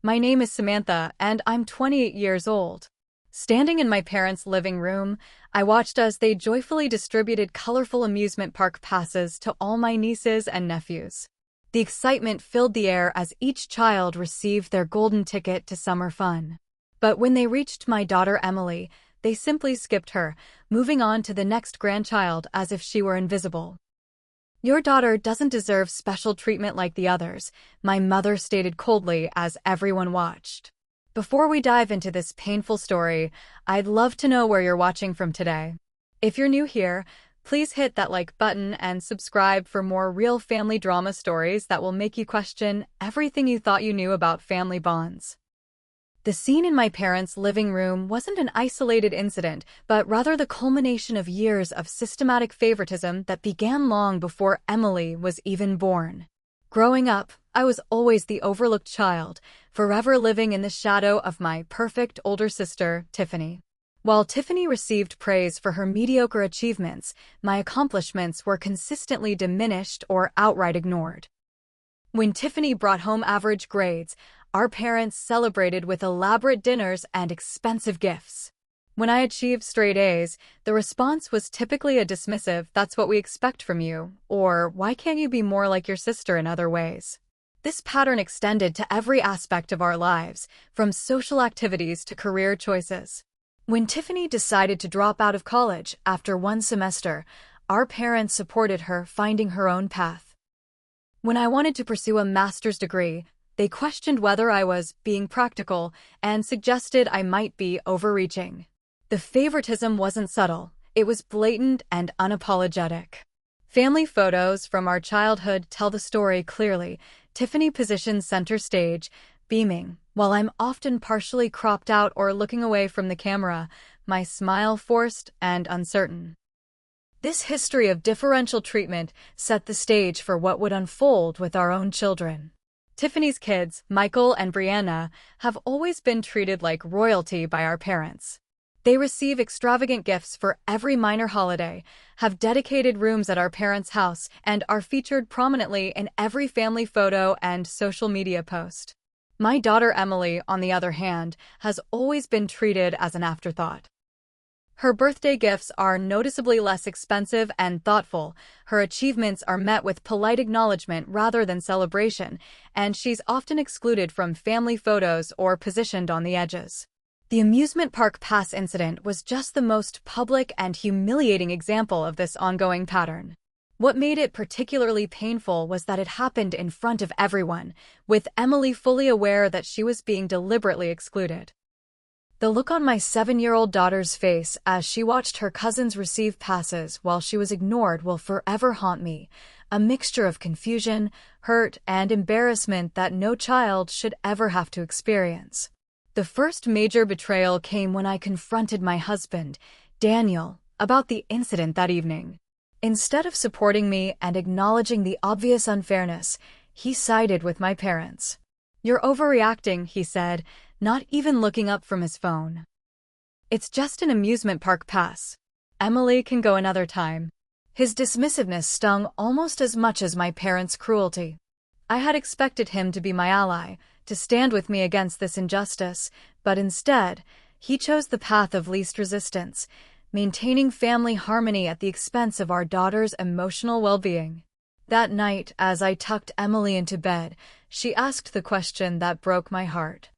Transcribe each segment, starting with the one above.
My name is Samantha, and I'm 28 years old. Standing in my parents' living room, I watched as they joyfully distributed colorful amusement park passes to all my nieces and nephews. The excitement filled the air as each child received their golden ticket to summer fun. But when they reached my daughter Emily, they simply skipped her, moving on to the next grandchild as if she were invisible. "Your daughter doesn't deserve special treatment like the others," my mother stated coldly as everyone watched. Before we dive into this painful story, I'd love to know where you're watching from today. If you're new here, please hit that like button and subscribe for more real family drama stories that will make you question everything you thought you knew about family bonds. The scene in my parents' living room wasn't an isolated incident, but rather the culmination of years of systematic favoritism that began long before Emily was even born. Growing up, I was always the overlooked child, forever living in the shadow of my perfect older sister, Tiffany. While Tiffany received praise for her mediocre achievements, my accomplishments were consistently diminished or outright ignored. When Tiffany brought home average grades, our parents celebrated with elaborate dinners and expensive gifts. When I achieved straight A's, the response was typically a dismissive "that's what we expect from you," or "why can't you be more like your sister in other ways?" This pattern extended to every aspect of our lives, from social activities to career choices. When Tiffany decided to drop out of college after one semester, our parents supported her finding her own path. When I wanted to pursue a master's degree, they questioned whether I was being practical and suggested I might be overreaching. The favoritism wasn't subtle, it was blatant and unapologetic. Family photos from our childhood tell the story clearly. Tiffany positions center stage, beaming, while I'm often partially cropped out or looking away from the camera, my smile forced and uncertain. This history of differential treatment set the stage for what would unfold with our own children. Tiffany's kids, Michael and Brianna, have always been treated like royalty by our parents. They receive extravagant gifts for every minor holiday, have dedicated rooms at our parents' house, and are featured prominently in every family photo and social media post. My daughter Emily, on the other hand, has always been treated as an afterthought. Her birthday gifts are noticeably less expensive and thoughtful, her achievements are met with polite acknowledgement rather than celebration, and she's often excluded from family photos or positioned on the edges. The amusement park pass incident was just the most public and humiliating example of this ongoing pattern. What made it particularly painful was that it happened in front of everyone, with Emily fully aware that she was being deliberately excluded. The look on my 7-year-old daughter's face as she watched her cousins receive passes while she was ignored will forever haunt me, a mixture of confusion, hurt, and embarrassment that no child should ever have to experience. The first major betrayal came when I confronted my husband, Daniel, about the incident that evening. Instead of supporting me and acknowledging the obvious unfairness, he sided with my parents. "You're overreacting," he said, not even looking up from his phone. "It's just an amusement park pass. Emily can go another time." His dismissiveness stung almost as much as my parents' cruelty. I had expected him to be my ally, to stand with me against this injustice, but instead, he chose the path of least resistance, maintaining family harmony at the expense of our daughter's emotional well-being. That night, as I tucked Emily into bed, she asked the question that broke my heart.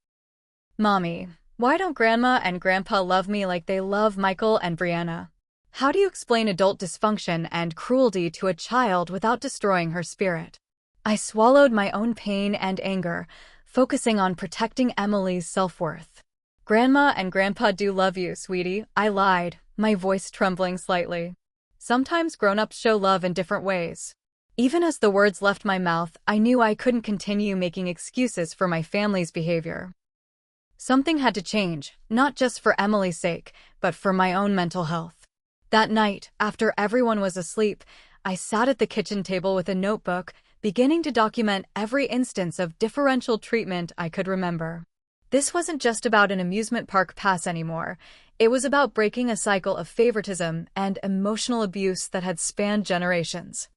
"Mommy, why don't Grandma and Grandpa love me like they love Michael and Brianna? How do you explain adult dysfunction and cruelty to a child without destroying her spirit?" I swallowed my own pain and anger, focusing on protecting Emily's self-worth. "Grandma and Grandpa do love you, sweetie," I lied, my voice trembling slightly. "Sometimes grown-ups show love in different ways." Even as the words left my mouth, I knew I couldn't continue making excuses for my family's behavior. Something had to change, not just for Emily's sake, but for my own mental health. That night, after everyone was asleep, I sat at the kitchen table with a notebook, beginning to document every instance of differential treatment I could remember. This wasn't just about an amusement park pass anymore. It was about breaking a cycle of favoritism and emotional abuse that had spanned generations.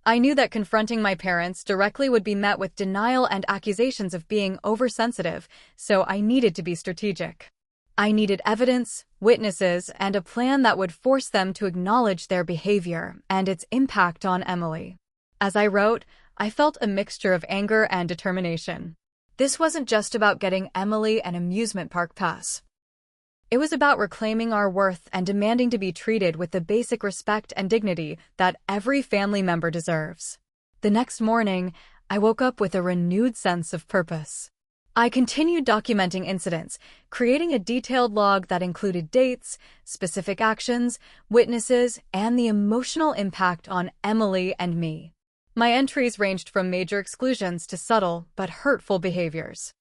I knew that confronting my parents directly would be met with denial and accusations of being oversensitive, so I needed to be strategic. I needed evidence, witnesses, and a plan that would force them to acknowledge their behavior and its impact on Emily. As I wrote, I felt a mixture of anger and determination. This wasn't just about getting Emily an amusement park pass. It was about reclaiming our worth and demanding to be treated with the basic respect and dignity that every family member deserves. The next morning, I woke up with a renewed sense of purpose. I continued documenting incidents, creating a detailed log that included dates, specific actions, witnesses, and the emotional impact on Emily and me. My entries ranged from major exclusions to subtle but hurtful behaviors.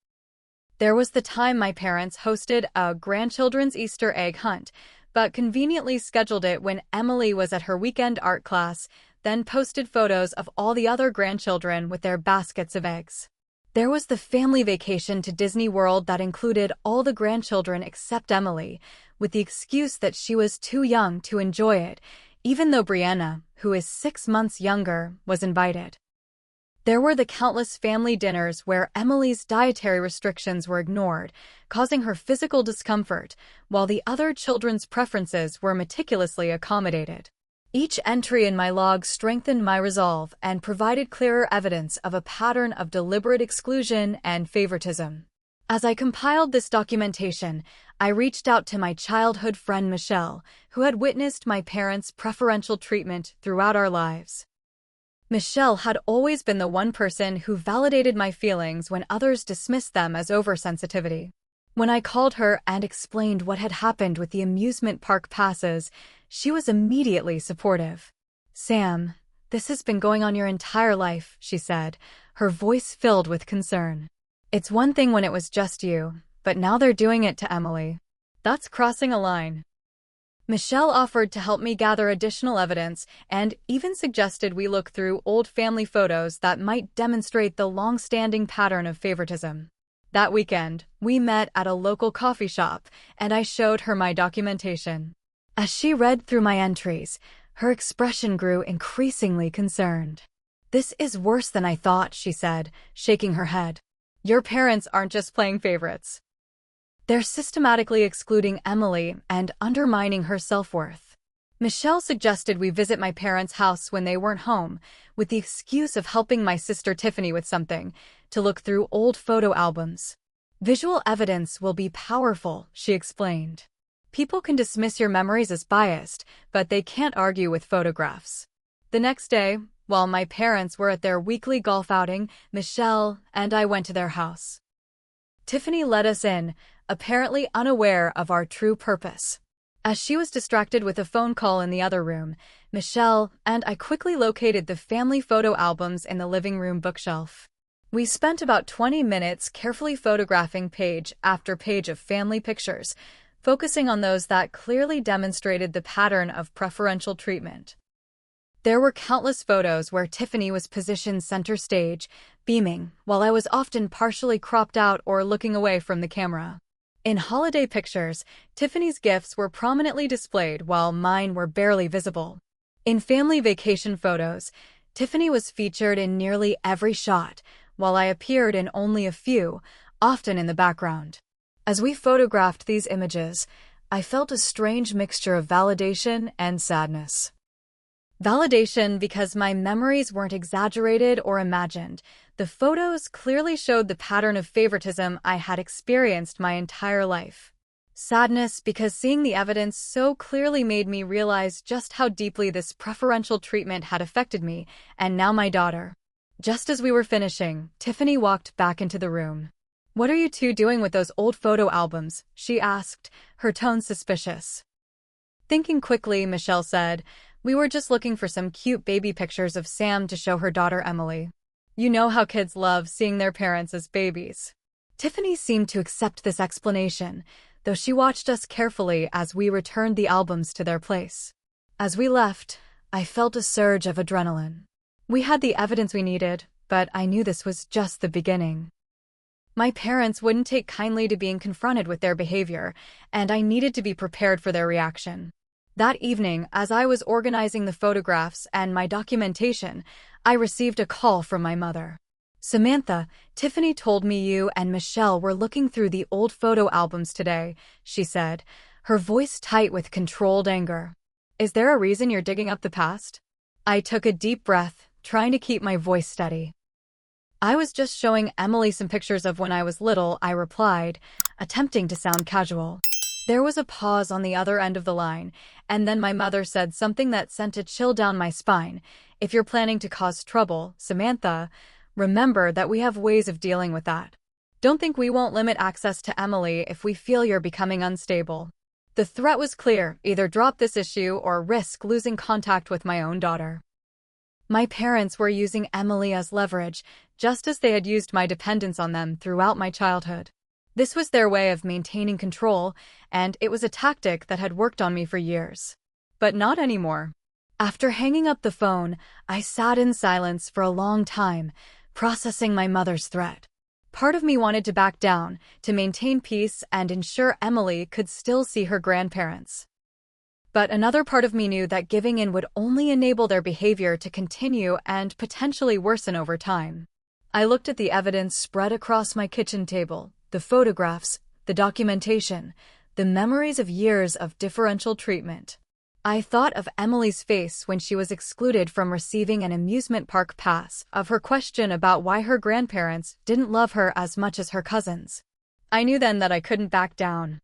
There was the time my parents hosted a grandchildren's Easter egg hunt, but conveniently scheduled it when Emily was at her weekend art class, then posted photos of all the other grandchildren with their baskets of eggs. There was the family vacation to Disney World that included all the grandchildren except Emily, with the excuse that she was too young to enjoy it, even though Brianna, who is 6 months younger, was invited. There were the countless family dinners where Emily's dietary restrictions were ignored, causing her physical discomfort, while the other children's preferences were meticulously accommodated. Each entry in my log strengthened my resolve and provided clearer evidence of a pattern of deliberate exclusion and favoritism. As I compiled this documentation, I reached out to my childhood friend Michelle, who had witnessed my parents' preferential treatment throughout our lives. Michelle had always been the one person who validated my feelings when others dismissed them as oversensitivity. When I called her and explained what had happened with the amusement park passes, she was immediately supportive. "Sam, this has been going on your entire life," she said, her voice filled with concern. "It's one thing when it was just you, but now they're doing it to Emily. That's crossing a line." Michelle offered to help me gather additional evidence and even suggested we look through old family photos that might demonstrate the long-standing pattern of favoritism. That weekend, we met at a local coffee shop, and I showed her my documentation. As she read through my entries, her expression grew increasingly concerned. "This is worse than I thought," she said, shaking her head. "Your parents aren't just playing favorites. They're systematically excluding Emily and undermining her self-worth." Michelle suggested we visit my parents' house when they weren't home, with the excuse of helping my sister Tiffany with something, to look through old photo albums. "Visual evidence will be powerful," she explained. "People can dismiss your memories as biased, but they can't argue with photographs." The next day, while my parents were at their weekly golf outing, Michelle and I went to their house. Tiffany let us in, apparently unaware of our true purpose. As she was distracted with a phone call in the other room, Michelle and I quickly located the family photo albums in the living room bookshelf. We spent about 20 minutes carefully photographing page after page of family pictures, focusing on those that clearly demonstrated the pattern of preferential treatment. There were countless photos where Tiffany was positioned center stage, beaming, while I was often partially cropped out or looking away from the camera. In holiday pictures, Tiffany's gifts were prominently displayed while mine were barely visible. In family vacation photos, Tiffany was featured in nearly every shot, while I appeared in only a few, often in the background. As we photographed these images, I felt a strange mixture of validation and sadness. Validation because my memories weren't exaggerated or imagined. The photos clearly showed the pattern of favoritism I had experienced my entire life. Sadness because seeing the evidence so clearly made me realize just how deeply this preferential treatment had affected me, and now my daughter. Just as we were finishing, Tiffany walked back into the room. "What are you two doing with those old photo albums?" she asked, her tone suspicious. Thinking quickly, Michelle said, "We were just looking for some cute baby pictures of Sam to show her daughter Emily. You know how kids love seeing their parents as babies." Tiffany seemed to accept this explanation, though she watched us carefully as we returned the albums to their place. As we left, I felt a surge of adrenaline. We had the evidence we needed, but I knew this was just the beginning. My parents wouldn't take kindly to being confronted with their behavior, and I needed to be prepared for their reaction. That evening, as I was organizing the photographs and my documentation, I received a call from my mother. "Samantha, Tiffany told me you and Michelle were looking through the old photo albums today," she said, her voice tight with controlled anger. "Is there a reason you're digging up the past?" I took a deep breath, trying to keep my voice steady. "I was just showing Emily some pictures of when I was little," I replied, attempting to sound casual. There was a pause on the other end of the line, and then my mother said something that sent a chill down my spine. "If you're planning to cause trouble, Samantha, remember that we have ways of dealing with that. Don't think we won't limit access to Emily if we feel you're becoming unstable." The threat was clear: either drop this issue or risk losing contact with my own daughter. My parents were using Emily as leverage, just as they had used my dependence on them throughout my childhood. This was their way of maintaining control, and it was a tactic that had worked on me for years. But not anymore. After hanging up the phone, I sat in silence for a long time, processing my mother's threat. Part of me wanted to back down, to maintain peace and ensure Emily could still see her grandparents. But another part of me knew that giving in would only enable their behavior to continue and potentially worsen over time. I looked at the evidence spread across my kitchen table, the photographs, the documentation, the memories of years of differential treatment. I thought of Emily's face when she was excluded from receiving an amusement park pass, of her question about why her grandparents didn't love her as much as her cousins. I knew then that I couldn't back down.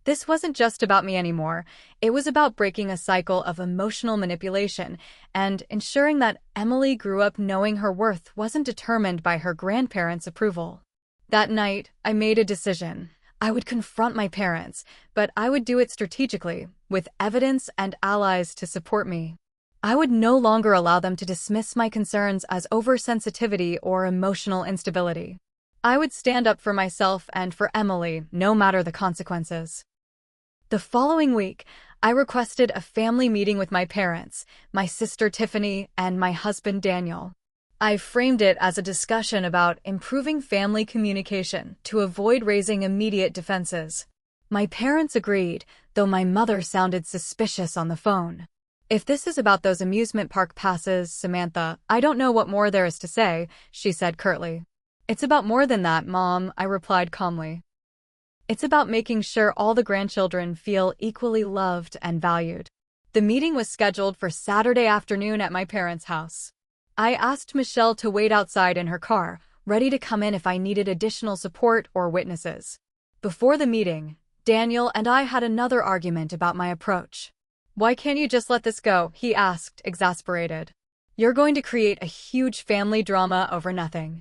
This wasn't just about me anymore. It was about breaking a cycle of emotional manipulation and ensuring that Emily grew up knowing her worth wasn't determined by her grandparents' approval. That night, I made a decision. I would confront my parents, but I would do it strategically, with evidence and allies to support me. I would no longer allow them to dismiss my concerns as oversensitivity or emotional instability. I would stand up for myself and for Emily, no matter the consequences. The following week, I requested a family meeting with my parents, my sister Tiffany, and my husband Daniel. I framed it as a discussion about improving family communication to avoid raising immediate defenses. My parents agreed, though my mother sounded suspicious on the phone. "If this is about those amusement park passes, Samantha, I don't know what more there is to say," she said curtly. "It's about more than that, Mom," I replied calmly. "It's about making sure all the grandchildren feel equally loved and valued." The meeting was scheduled for Saturday afternoon at my parents' house. I asked Michelle to wait outside in her car, ready to come in if I needed additional support or witnesses. Before the meeting, Daniel and I had another argument about my approach. "Why can't you just let this go?" he asked, exasperated. "You're going to create a huge family drama over nothing."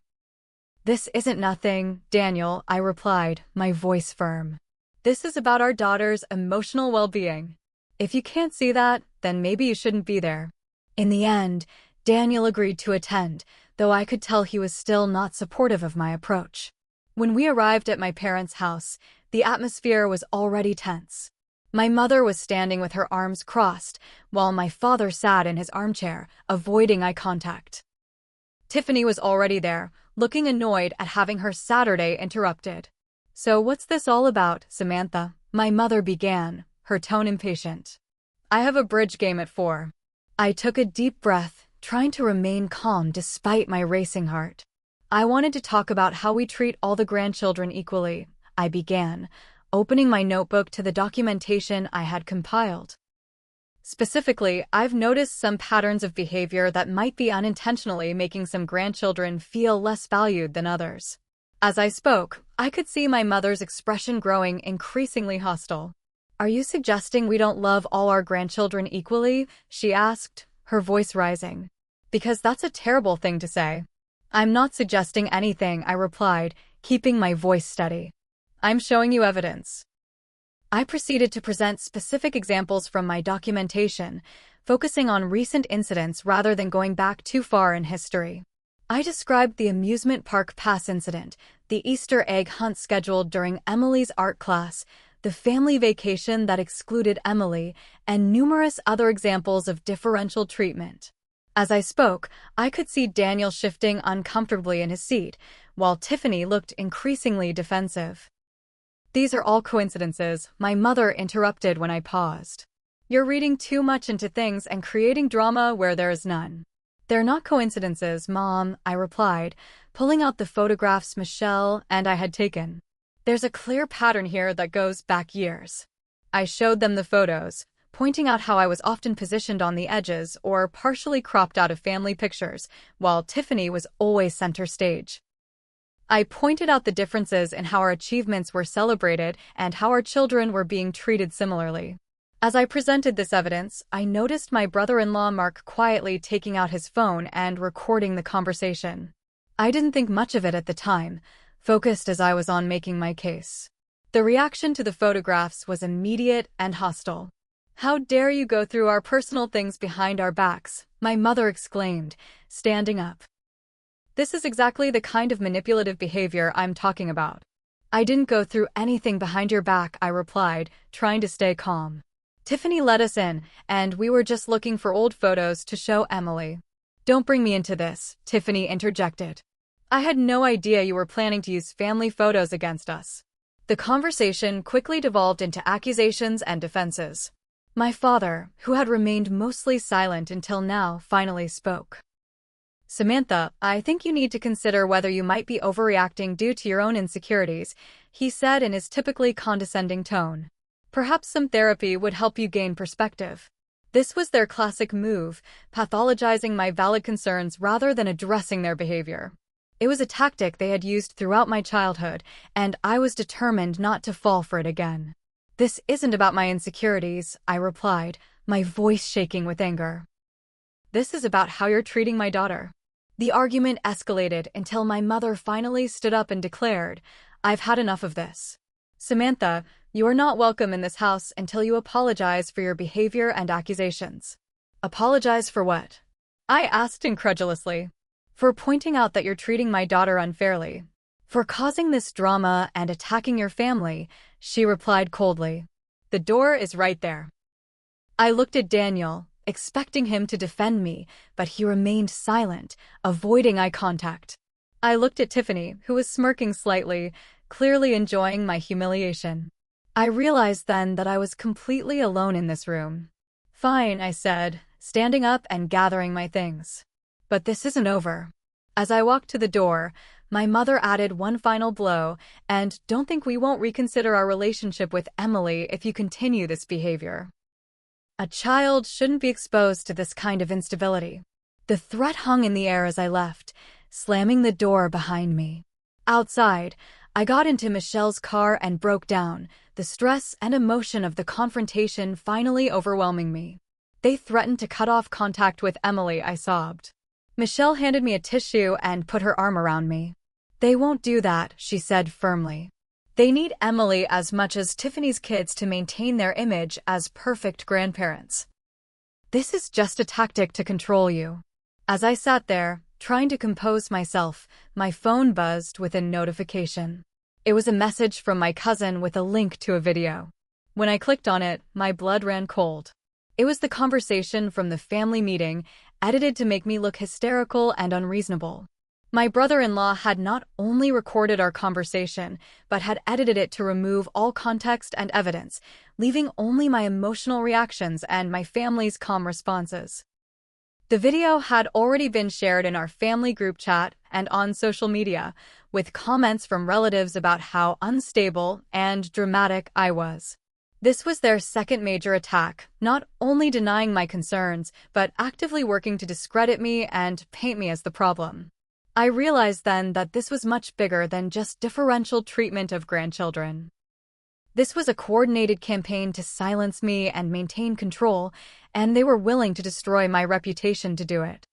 "This isn't nothing, Daniel," I replied, my voice firm. "This is about our daughter's emotional well-being. If you can't see that, then maybe you shouldn't be there." In the end, Daniel agreed to attend, though I could tell he was still not supportive of my approach. When we arrived at my parents' house, the atmosphere was already tense. My mother was standing with her arms crossed, while my father sat in his armchair, avoiding eye contact. Tiffany was already there, looking annoyed at having her Saturday interrupted. "So what's this all about, Samantha?" my mother began, her tone impatient. "I have a bridge game at 4. I took a deep breath, trying to remain calm despite my racing heart. "I wanted to talk about how we treat all the grandchildren equally," I began, opening my notebook to the documentation I had compiled. "Specifically, I've noticed some patterns of behavior that might be unintentionally making some grandchildren feel less valued than others." As I spoke, I could see my mother's expression growing increasingly hostile. "Are you suggesting we don't love all our grandchildren equally?" she asked, her voice rising. "Because that's a terrible thing to say." "I'm not suggesting anything," I replied, keeping my voice steady. "I'm showing you evidence." I proceeded to present specific examples from my documentation, focusing on recent incidents rather than going back too far in history. I described the amusement park pass incident, the Easter egg hunt scheduled during Emily's art class, the family vacation that excluded Emily, and numerous other examples of differential treatment. As I spoke, I could see Daniel shifting uncomfortably in his seat, while Tiffany looked increasingly defensive. "These are all coincidences," my mother interrupted when I paused. You're reading too much into things and creating drama where there is none. They're not coincidences, Mom, I replied, pulling out the photographs Michelle and I had taken. There's a clear pattern here that goes back years. I showed them the photos, pointing out how I was often positioned on the edges or partially cropped out of family pictures, while Tiffany was always center stage. I pointed out the differences in how our achievements were celebrated and how our children were being treated similarly. As I presented this evidence, I noticed my brother-in-law Mark quietly taking out his phone and recording the conversation. I didn't think much of it at the time, focused as I was on making my case. The reaction to the photographs was immediate and hostile. "How dare you go through our personal things behind our backs?" my mother exclaimed, standing up. "This is exactly the kind of manipulative behavior I'm talking about." "I didn't go through anything behind your back," I replied, trying to stay calm. "Tiffany let us in, and we were just looking for old photos to show Emily." "Don't bring me into this," Tiffany interjected. "I had no idea you were planning to use family photos against us." The conversation quickly devolved into accusations and defenses. My father, who had remained mostly silent until now, finally spoke. "Samantha, I think you need to consider whether you might be overreacting due to your own insecurities," he said in his typically condescending tone. "Perhaps some therapy would help you gain perspective." This was their classic move, pathologizing my valid concerns rather than addressing their behavior. It was a tactic they had used throughout my childhood, and I was determined not to fall for it again. "This isn't about my insecurities," I replied, my voice shaking with anger. "This is about how you're treating my daughter." The argument escalated until my mother finally stood up and declared, "I've had enough of this. Samantha, you are not welcome in this house until you apologize for your behavior and accusations." "Apologize for what?" I asked incredulously. "For pointing out that you're treating my daughter unfairly. For causing this drama and attacking your family," she replied coldly. "The door is right there." I looked at Daniel, expecting him to defend me, but he remained silent, avoiding eye contact. I looked at Tiffany, who was smirking slightly, clearly enjoying my humiliation. I realized then that I was completely alone in this room. "Fine," I said, standing up and gathering my things. "But this isn't over." As I walked to the door, my mother added one final blow, "And don't think we won't reconsider our relationship with Emily if you continue this behavior. A child shouldn't be exposed to this kind of instability." The threat hung in the air as I left, slamming the door behind me. Outside, I got into Michelle's car and broke down, the stress and emotion of the confrontation finally overwhelming me. "They threatened to cut off contact with Emily," I sobbed. Michelle handed me a tissue and put her arm around me. "They won't do that," she said firmly. "They need Emily as much as Tiffany's kids to maintain their image as perfect grandparents. This is just a tactic to control you." As I sat there, trying to compose myself, my phone buzzed with a notification. It was a message from my cousin with a link to a video. When I clicked on it, my blood ran cold. It was the conversation from the family meeting, edited to make me look hysterical and unreasonable. My brother-in-law had not only recorded our conversation, but had edited it to remove all context and evidence, leaving only my emotional reactions and my family's calm responses. The video had already been shared in our family group chat and on social media, with comments from relatives about how unstable and dramatic I was. This was their second major attack, not only denying my concerns, but actively working to discredit me and paint me as the problem. I realized then that this was much bigger than just differential treatment of grandchildren. This was a coordinated campaign to silence me and maintain control, and they were willing to destroy my reputation to do it.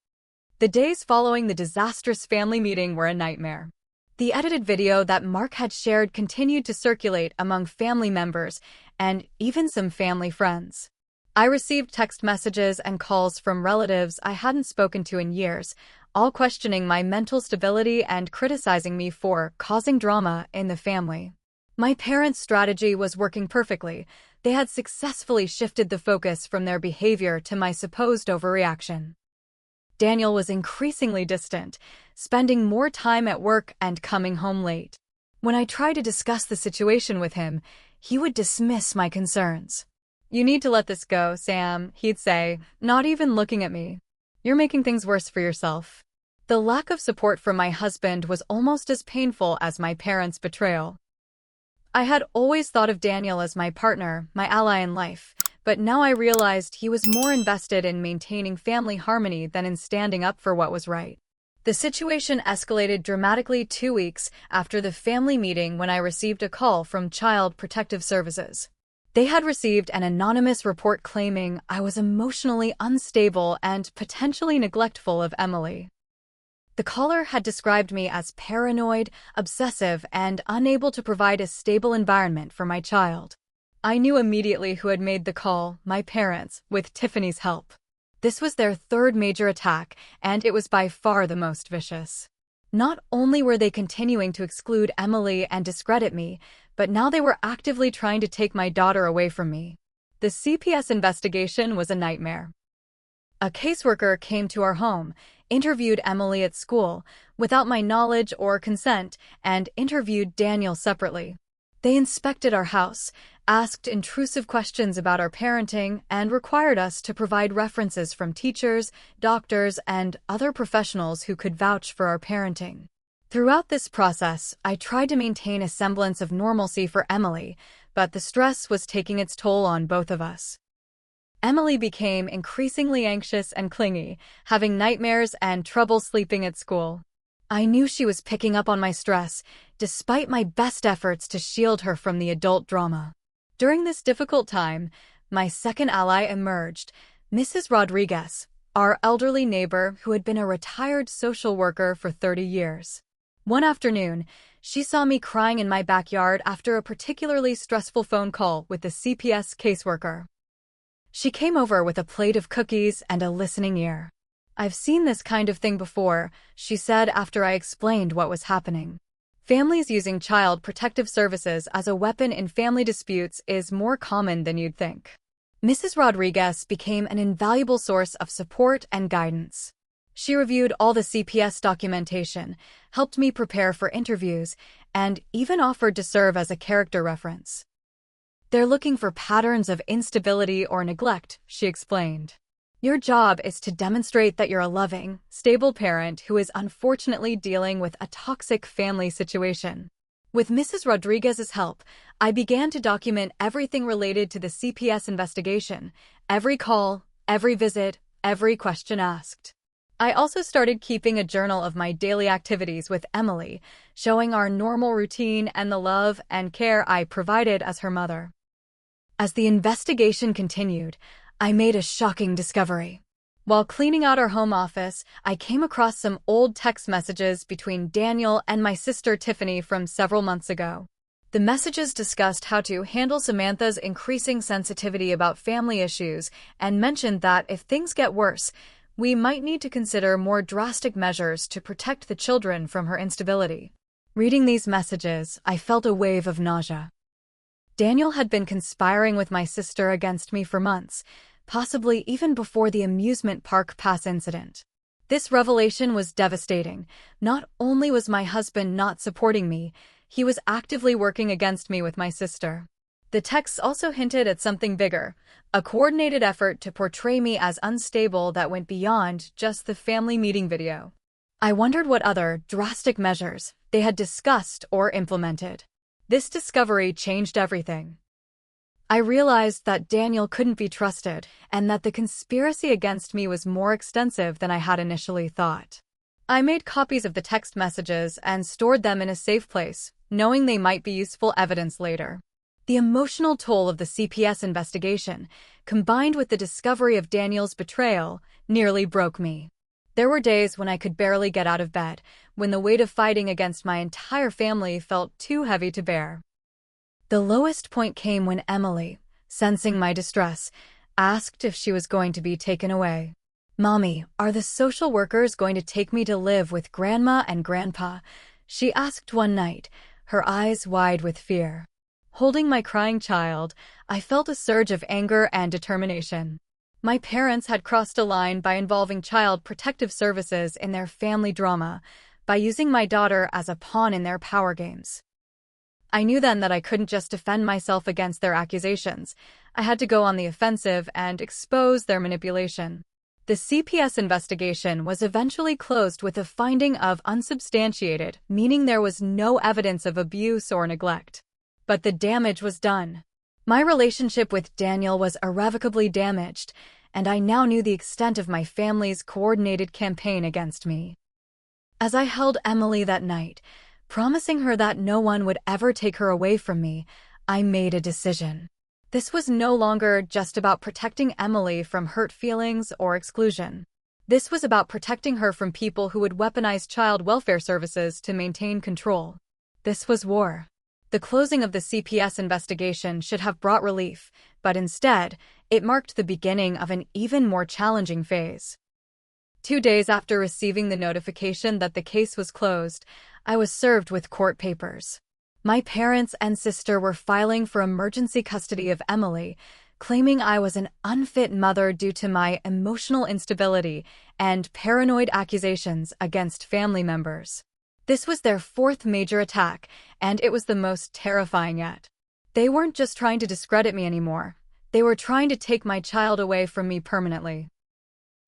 The days following the disastrous family meeting were a nightmare. The edited video that Mark had shared continued to circulate among family members and even some family friends. I received text messages and calls from relatives I hadn't spoken to in years, all questioning my mental stability and criticizing me for causing drama in the family. My parents' strategy was working perfectly. They had successfully shifted the focus from their behavior to my supposed overreaction. Daniel was increasingly distant, spending more time at work and coming home late. When I tried to discuss the situation with him, he would dismiss my concerns. "You need to let this go, Sam," he'd say, not even looking at me. "You're making things worse for yourself." The lack of support from my husband was almost as painful as my parents' betrayal. I had always thought of Daniel as my partner, my ally in life, but now I realized he was more invested in maintaining family harmony than in standing up for what was right. The situation escalated dramatically 2 weeks after the family meeting when I received a call from Child Protective Services. They had received an anonymous report claiming I was emotionally unstable and potentially neglectful of Emily. The caller had described me as paranoid, obsessive, and unable to provide a stable environment for my child. I knew immediately who had made the call: my parents, with Tiffany's help. This was their third major attack, and it was by far the most vicious. Not only were they continuing to exclude Emily and discredit me, but now they were actively trying to take my daughter away from me. The CPS investigation was a nightmare. A caseworker came to our home, interviewed Emily at school, without my knowledge or consent, and interviewed Daniel separately. They inspected our house, asked intrusive questions about our parenting, and required us to provide references from teachers, doctors, and other professionals who could vouch for our parenting. Throughout this process, I tried to maintain a semblance of normalcy for Emily, but the stress was taking its toll on both of us. Emily became increasingly anxious and clingy, having nightmares and trouble sleeping at school. I knew she was picking up on my stress, despite my best efforts to shield her from the adult drama. During this difficult time, my second ally emerged, Mrs. Rodriguez, our elderly neighbor who had been a retired social worker for 30 years. One afternoon, she saw me crying in my backyard after a particularly stressful phone call with the CPS caseworker. She came over with a plate of cookies and a listening ear. "I've seen this kind of thing before," she said after I explained what was happening. Families using Child Protective Services as a weapon in family disputes is more common than you'd think. Mrs. Rodriguez became an invaluable source of support and guidance. She reviewed all the CPS documentation, helped me prepare for interviews, and even offered to serve as a character reference. "They're looking for patterns of instability or neglect," she explained. "Your job is to demonstrate that you're a loving, stable parent who is unfortunately dealing with a toxic family situation." With Mrs. Rodriguez's help, I began to document everything related to the CPS investigation: every call, every visit, every question asked. I also started keeping a journal of my daily activities with Emily, showing our normal routine and the love and care I provided as her mother. As the investigation continued, I made a shocking discovery. While cleaning out our home office, I came across some old text messages between Daniel and my sister Tiffany from several months ago. The messages discussed how to handle Samantha's increasing sensitivity about family issues and mentioned that if things get worse, we might need to consider more drastic measures to protect the children from her instability. Reading these messages, I felt a wave of nausea. Daniel had been conspiring with my sister against me for months, possibly even before the amusement park pass incident. This revelation was devastating. Not only was my husband not supporting me, he was actively working against me with my sister. The texts also hinted at something bigger, a coordinated effort to portray me as unstable that went beyond just the family meeting video. I wondered what other drastic measures they had discussed or implemented. This discovery changed everything. I realized that Daniel couldn't be trusted and that the conspiracy against me was more extensive than I had initially thought. I made copies of the text messages and stored them in a safe place, knowing they might be useful evidence later. The emotional toll of the CPS investigation, combined with the discovery of Daniel's betrayal, nearly broke me. There were days when I could barely get out of bed, when the weight of fighting against my entire family felt too heavy to bear. The lowest point came when Emily, sensing my distress, asked if she was going to be taken away. "Mommy, are the social workers going to take me to live with Grandma and Grandpa?" she asked one night, her eyes wide with fear. Holding my crying child, I felt a surge of anger and determination. My parents had crossed a line by involving Child Protective Services in their family drama, by using my daughter as a pawn in their power games. I knew then that I couldn't just defend myself against their accusations. I had to go on the offensive and expose their manipulation. The CPS investigation was eventually closed with a finding of unsubstantiated, meaning there was no evidence of abuse or neglect. But the damage was done. My relationship with Daniel was irrevocably damaged, and I now knew the extent of my family's coordinated campaign against me. As I held Emily that night, promising her that no one would ever take her away from me, I made a decision. This was no longer just about protecting Emily from hurt feelings or exclusion. This was about protecting her from people who would weaponize child welfare services to maintain control. This was war. The closing of the CPS investigation should have brought relief, but instead, it marked the beginning of an even more challenging phase. 2 days after receiving the notification that the case was closed, I was served with court papers. My parents and sister were filing for emergency custody of Emily, claiming I was an unfit mother due to my emotional instability and paranoid accusations against family members. This was their fourth major attack, and it was the most terrifying yet. They weren't just trying to discredit me anymore. They were trying to take my child away from me permanently.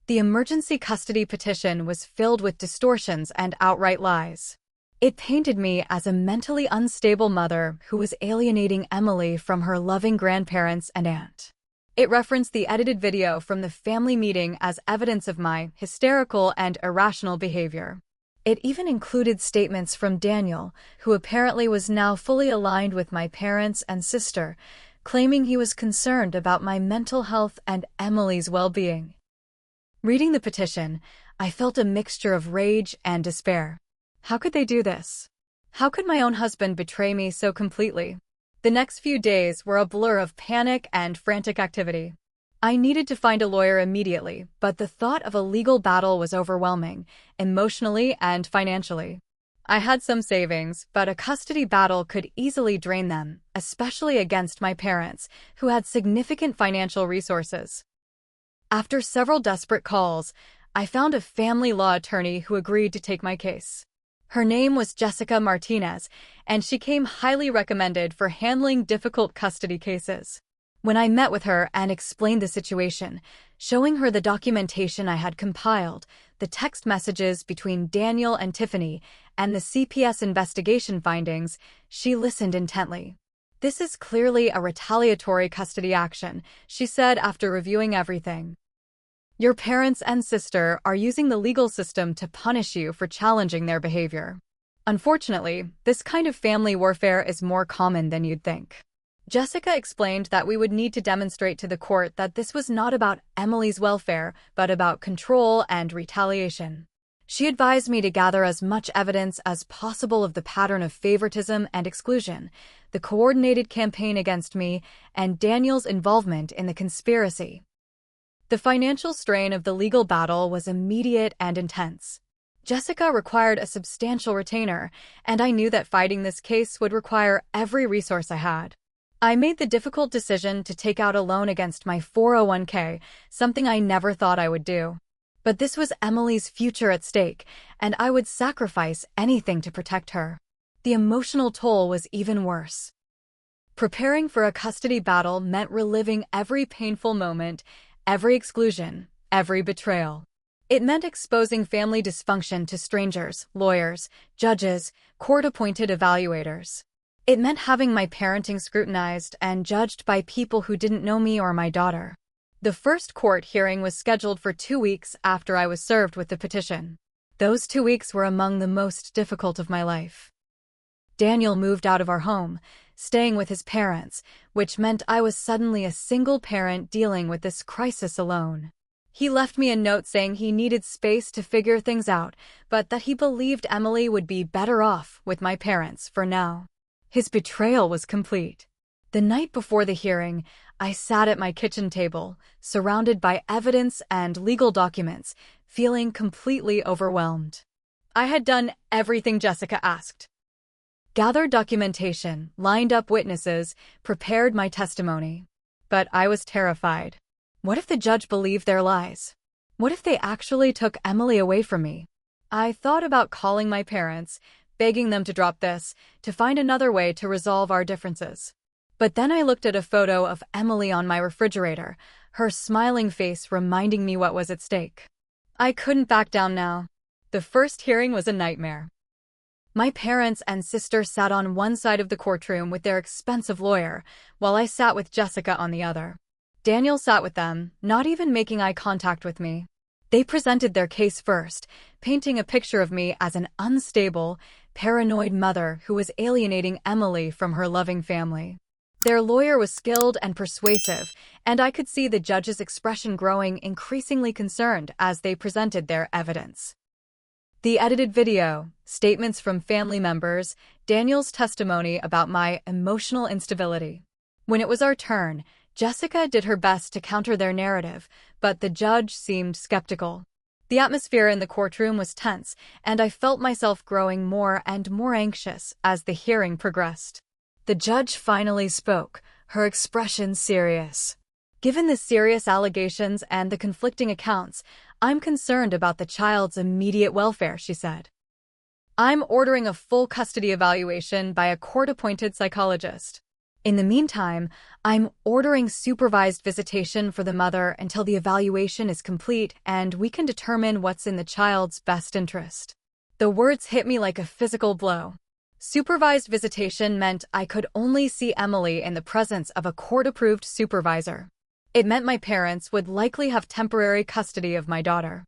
The emergency custody petition was filled with distortions and outright lies. It painted me as a mentally unstable mother who was alienating Emily from her loving grandparents and aunt. It referenced the edited video from the family meeting as evidence of my hysterical and irrational behavior. It even included statements from Daniel, who apparently was now fully aligned with my parents and sister, claiming he was concerned about my mental health and Emily's well-being. Reading the petition, I felt a mixture of rage and despair. How could they do this? How could my own husband betray me so completely? The next few days were a blur of panic and frantic activity. I needed to find a lawyer immediately, but the thought of a legal battle was overwhelming, emotionally and financially. I had some savings, but a custody battle could easily drain them, especially against my parents, who had significant financial resources. After several desperate calls, I found a family law attorney who agreed to take my case. Her name was Jessica Martinez, and she came highly recommended for handling difficult custody cases. When I met with her and explained the situation, showing her the documentation I had compiled, the text messages between Daniel and Tiffany, and the CPS investigation findings, she listened intently. "This is clearly a retaliatory custody action," she said after reviewing everything. "Your parents and sister are using the legal system to punish you for challenging their behavior. Unfortunately, this kind of family warfare is more common than you'd think." Jessica explained that we would need to demonstrate to the court that this was not about Emily's welfare, but about control and retaliation. She advised me to gather as much evidence as possible of the pattern of favoritism and exclusion, the coordinated campaign against me, and Daniel's involvement in the conspiracy. The financial strain of the legal battle was immediate and intense. Jessica required a substantial retainer, and I knew that fighting this case would require every resource I had. I made the difficult decision to take out a loan against my 401k, something I never thought I would do. But this was Emily's future at stake, and I would sacrifice anything to protect her. The emotional toll was even worse. Preparing for a custody battle meant reliving every painful moment, every exclusion, every betrayal. It meant exposing family dysfunction to strangers, lawyers, judges, court-appointed evaluators. It meant having my parenting scrutinized and judged by people who didn't know me or my daughter. The first court hearing was scheduled for 2 weeks after I was served with the petition. Those 2 weeks were among the most difficult of my life. Daniel moved out of our home, staying with his parents, which meant I was suddenly a single parent dealing with this crisis alone. He left me a note saying he needed space to figure things out, but that he believed Emily would be better off with my parents for now. His betrayal was complete. The night before the hearing, I sat at my kitchen table, surrounded by evidence and legal documents, feeling completely overwhelmed. I had done everything Jessica asked. Gathered documentation, lined up witnesses, prepared my testimony. But I was terrified. What if the judge believed their lies? What if they actually took Emily away from me? I thought about calling my parents, begging them to drop this, to find another way to resolve our differences. But then I looked at a photo of Emily on my refrigerator, her smiling face reminding me what was at stake. I couldn't back down now. The first hearing was a nightmare. My parents and sister sat on one side of the courtroom with their expensive lawyer, while I sat with Jessica on the other. Daniel sat with them, not even making eye contact with me. They presented their case first, painting a picture of me as an unstable, paranoid mother who was alienating Emily from her loving family. Their lawyer was skilled and persuasive, and I could see the judge's expression growing increasingly concerned as they presented their evidence. The edited video, statements from family members, Daniel's testimony about my emotional instability. When it was our turn, Jessica did her best to counter their narrative, but the judge seemed skeptical. The atmosphere in the courtroom was tense, and I felt myself growing more and more anxious as the hearing progressed. The judge finally spoke, her expression serious. Given the serious allegations and the conflicting accounts, I'm concerned about the child's immediate welfare, she said. I'm ordering a full custody evaluation by a court-appointed psychologist. In the meantime, I'm ordering supervised visitation for the mother until the evaluation is complete and we can determine what's in the child's best interest. The words hit me like a physical blow. Supervised visitation meant I could only see Emily in the presence of a court-approved supervisor. It meant my parents would likely have temporary custody of my daughter.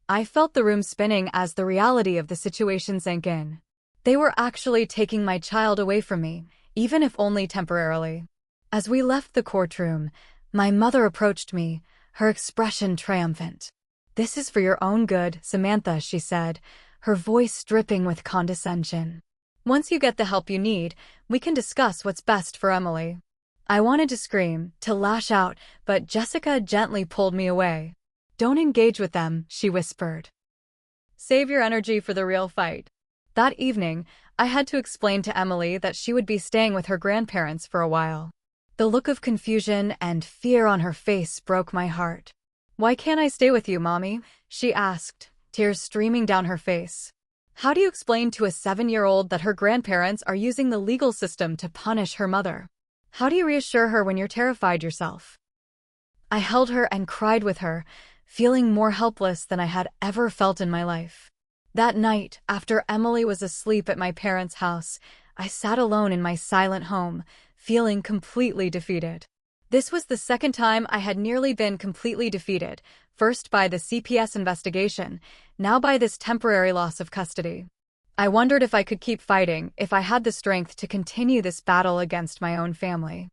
I felt the room spinning as the reality of the situation sank in. They were actually taking my child away from me, even if only temporarily. As we left the courtroom, my mother approached me, her expression triumphant. "This is for your own good, Samantha," she said, her voice dripping with condescension. "Once you get the help you need, we can discuss what's best for Emily." I wanted to scream, to lash out, but Jessica gently pulled me away. "Don't engage with them," she whispered. "Save your energy for the real fight." That evening, I had to explain to Emily that she would be staying with her grandparents for a while. The look of confusion and fear on her face broke my heart. "Why can't I stay with you, Mommy?" she asked, tears streaming down her face. How do you explain to a 7-year-old that her grandparents are using the legal system to punish her mother? How do you reassure her when you're terrified yourself? I held her and cried with her, feeling more helpless than I had ever felt in my life. That night, after Emily was asleep at my parents' house, I sat alone in my silent home, feeling completely defeated. This was the second time I had nearly been completely defeated, first by the CPS investigation, now by this temporary loss of custody. I wondered if I could keep fighting, if I had the strength to continue this battle against my own family.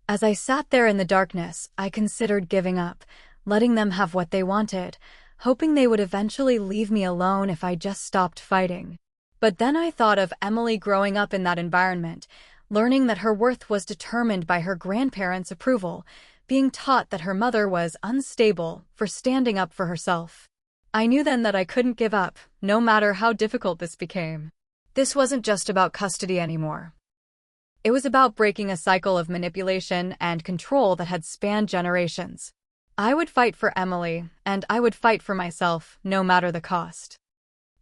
As I sat there in the darkness, I considered giving up, letting them have what they wanted, hoping they would eventually leave me alone if I just stopped fighting. But then I thought of Emily growing up in that environment, learning that her worth was determined by her grandparents' approval, being taught that her mother was unstable for standing up for herself. I knew then that I couldn't give up, no matter how difficult this became. This wasn't just about custody anymore. It was about breaking a cycle of manipulation and control that had spanned generations. I would fight for Emily, and I would fight for myself, no matter the cost.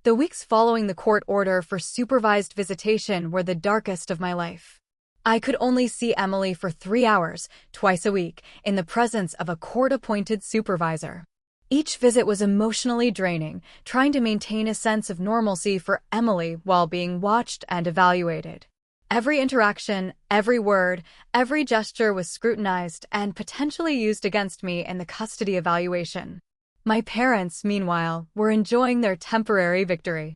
The weeks following the court order for supervised visitation were the darkest of my life. I could only see Emily for 3 hours, twice a week, in the presence of a court-appointed supervisor. Each visit was emotionally draining, trying to maintain a sense of normalcy for Emily while being watched and evaluated. Every interaction, every word, every gesture was scrutinized and potentially used against me in the custody evaluation. My parents, meanwhile, were enjoying their temporary victory.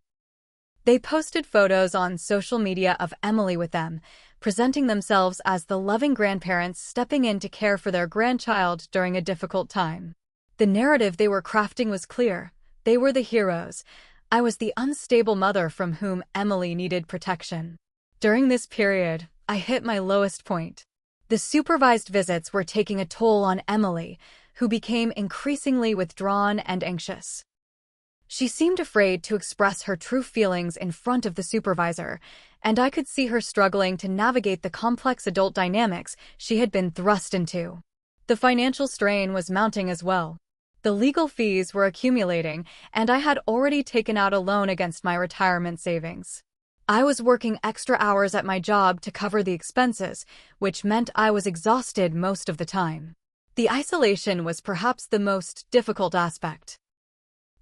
They posted photos on social media of Emily with them, presenting themselves as the loving grandparents stepping in to care for their grandchild during a difficult time. The narrative they were crafting was clear. They were the heroes. I was the unstable mother from whom Emily needed protection. During this period, I hit my lowest point. The supervised visits were taking a toll on Emily, who became increasingly withdrawn and anxious. She seemed afraid to express her true feelings in front of the supervisor, and I could see her struggling to navigate the complex adult dynamics she had been thrust into. The financial strain was mounting as well. The legal fees were accumulating, and I had already taken out a loan against my retirement savings. I was working extra hours at my job to cover the expenses, which meant I was exhausted most of the time. The isolation was perhaps the most difficult aspect.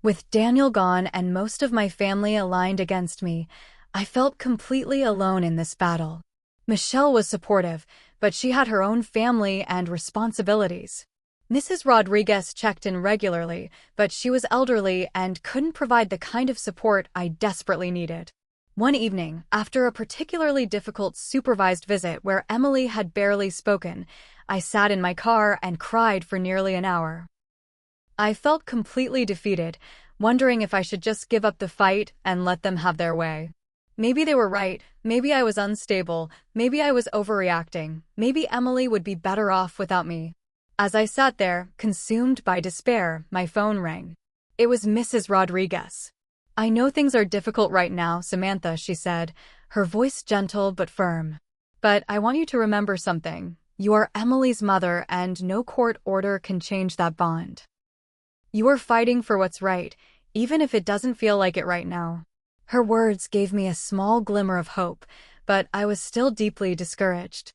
With Daniel gone and most of my family aligned against me, I felt completely alone in this battle. Michelle was supportive, but she had her own family and responsibilities. Mrs. Rodriguez checked in regularly, but she was elderly and couldn't provide the kind of support I desperately needed. One evening, after a particularly difficult supervised visit where Emily had barely spoken, I sat in my car and cried for nearly an hour. I felt completely defeated, wondering if I should just give up the fight and let them have their way. Maybe they were right, maybe I was unstable, maybe I was overreacting, maybe Emily would be better off without me. As I sat there, consumed by despair, my phone rang. It was Mrs. Rodriguez. "I know things are difficult right now, Samantha," she said, her voice gentle but firm. "But I want you to remember something. You are Emily's mother, and no court order can change that bond. You are fighting for what's right, even if it doesn't feel like it right now." Her words gave me a small glimmer of hope, but I was still deeply discouraged.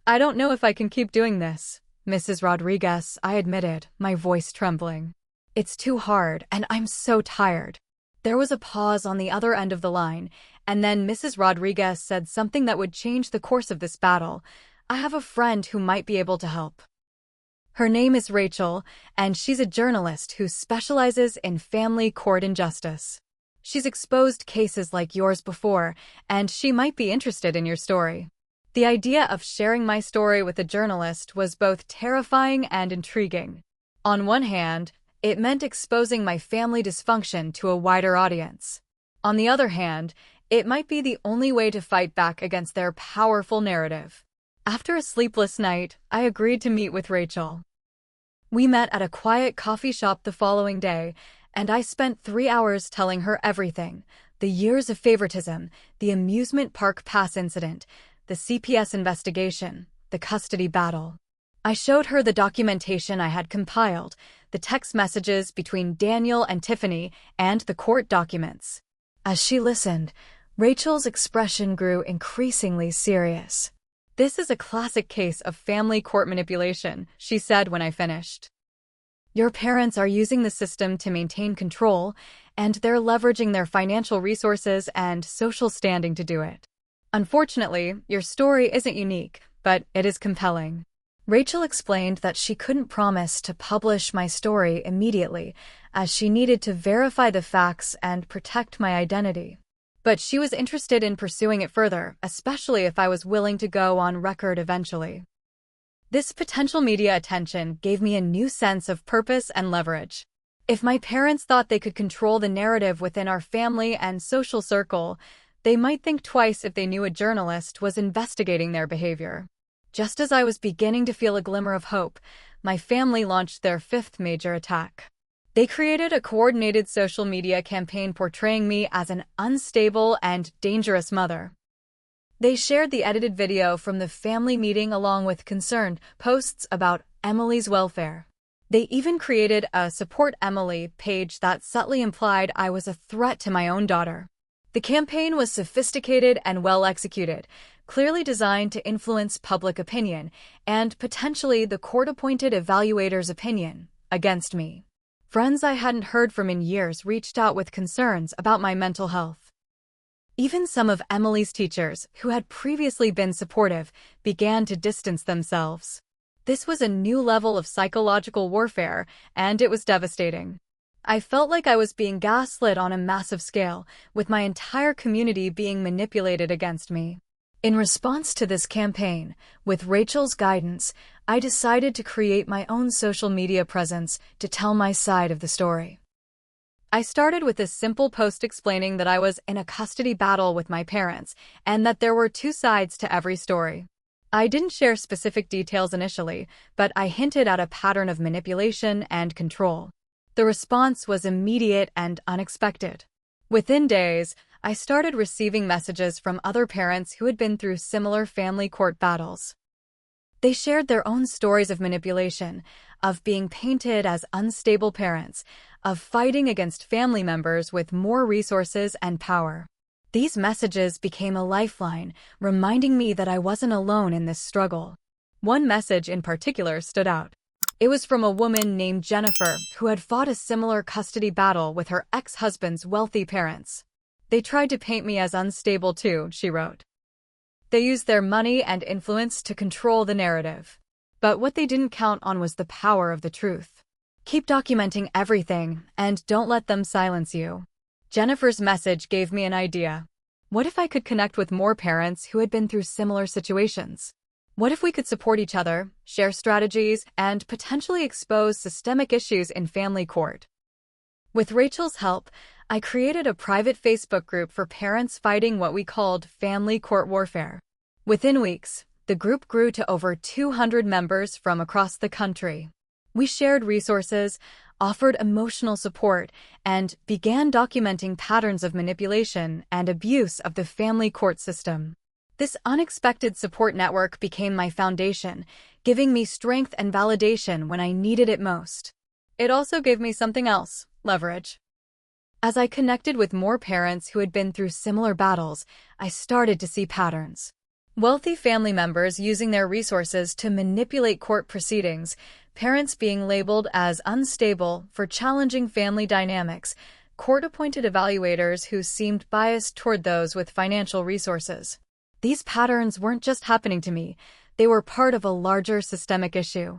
"I don't know if I can keep doing this, Mrs. Rodriguez," I admitted, my voice trembling. "It's too hard, and I'm so tired." There was a pause on the other end of the line, and then Mrs. Rodriguez said something that would change the course of this battle. "I have a friend who might be able to help. Her name is Rachel, and she's a journalist who specializes in family court injustice. She's exposed cases like yours before, and she might be interested in your story." The idea of sharing my story with a journalist was both terrifying and intriguing. On one hand, it meant exposing my family dysfunction to a wider audience. On the other hand, it might be the only way to fight back against their powerful narrative. After a sleepless night, I agreed to meet with Rachel. We met at a quiet coffee shop the following day, and I spent 3 hours telling her everything: the years of favoritism, the amusement park pass incident, the CPS investigation, the custody battle. I showed her the documentation I had compiled, the text messages between Daniel and Tiffany, and the court documents. As she listened, Rachel's expression grew increasingly serious. "This is a classic case of family court manipulation," she said when I finished. "Your parents are using the system to maintain control, and they're leveraging their financial resources and social standing to do it. Unfortunately, your story isn't unique, but it is compelling." Rachel explained that she couldn't promise to publish my story immediately, as she needed to verify the facts and protect my identity. But she was interested in pursuing it further, especially if I was willing to go on record eventually. This potential media attention gave me a new sense of purpose and leverage. If my parents thought they could control the narrative within our family and social circle, they might think twice if they knew a journalist was investigating their behavior. Just as I was beginning to feel a glimmer of hope, my family launched their 5th major attack. They created a coordinated social media campaign portraying me as an unstable and dangerous mother. They shared the edited video from the family meeting along with concerned posts about Emily's welfare. They even created a Support Emily page that subtly implied I was a threat to my own daughter. The campaign was sophisticated and well executed, clearly designed to influence public opinion and potentially the court-appointed evaluator's opinion against me. Friends I hadn't heard from in years reached out with concerns about my mental health. Even some of Emily's teachers, who had previously been supportive, began to distance themselves. This was a new level of psychological warfare, and it was devastating. I felt like I was being gaslit on a massive scale, with my entire community being manipulated against me. In response to this campaign, with Rachel's guidance, I decided to create my own social media presence to tell my side of the story. I started with a simple post explaining that I was in a custody battle with my parents and that there were 2 sides to every story. I didn't share specific details initially, but I hinted at a pattern of manipulation and control. The response was immediate and unexpected. Within days, I started receiving messages from other parents who had been through similar family court battles. They shared their own stories of manipulation, of being painted as unstable parents, of fighting against family members with more resources and power. These messages became a lifeline, reminding me that I wasn't alone in this struggle. One message in particular stood out. It was from a woman named Jennifer who had fought a similar custody battle with her ex-husband's wealthy parents. "They tried to paint me as unstable too," she wrote. "They used their money and influence to control the narrative. But what they didn't count on was the power of the truth. Keep documenting everything, and don't let them silence you." Jennifer's message gave me an idea. What if I could connect with more parents who had been through similar situations? What if we could support each other, share strategies, and potentially expose systemic issues in family court? With Rachel's help, I created a private Facebook group for parents fighting what we called family court warfare. Within weeks, the group grew to over 200 members from across the country. We shared resources, offered emotional support, and began documenting patterns of manipulation and abuse of the family court system. This unexpected support network became my foundation, giving me strength and validation when I needed it most. It also gave me something else: leverage. As I connected with more parents who had been through similar battles, I started to see patterns. Wealthy family members using their resources to manipulate court proceedings, parents being labeled as unstable for challenging family dynamics, court-appointed evaluators who seemed biased toward those with financial resources. These patterns weren't just happening to me, they were part of a larger systemic issue.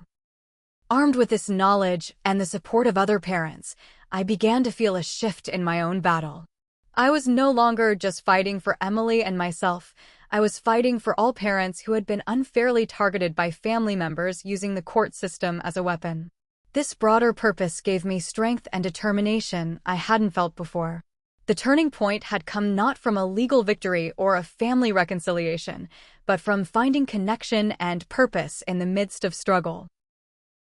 Armed with this knowledge and the support of other parents, I began to feel a shift in my own battle. I was no longer just fighting for Emily and myself. I was fighting for all parents who had been unfairly targeted by family members using the court system as a weapon. This broader purpose gave me strength and determination I hadn't felt before. The turning point had come not from a legal victory or a family reconciliation, but from finding connection and purpose in the midst of struggle.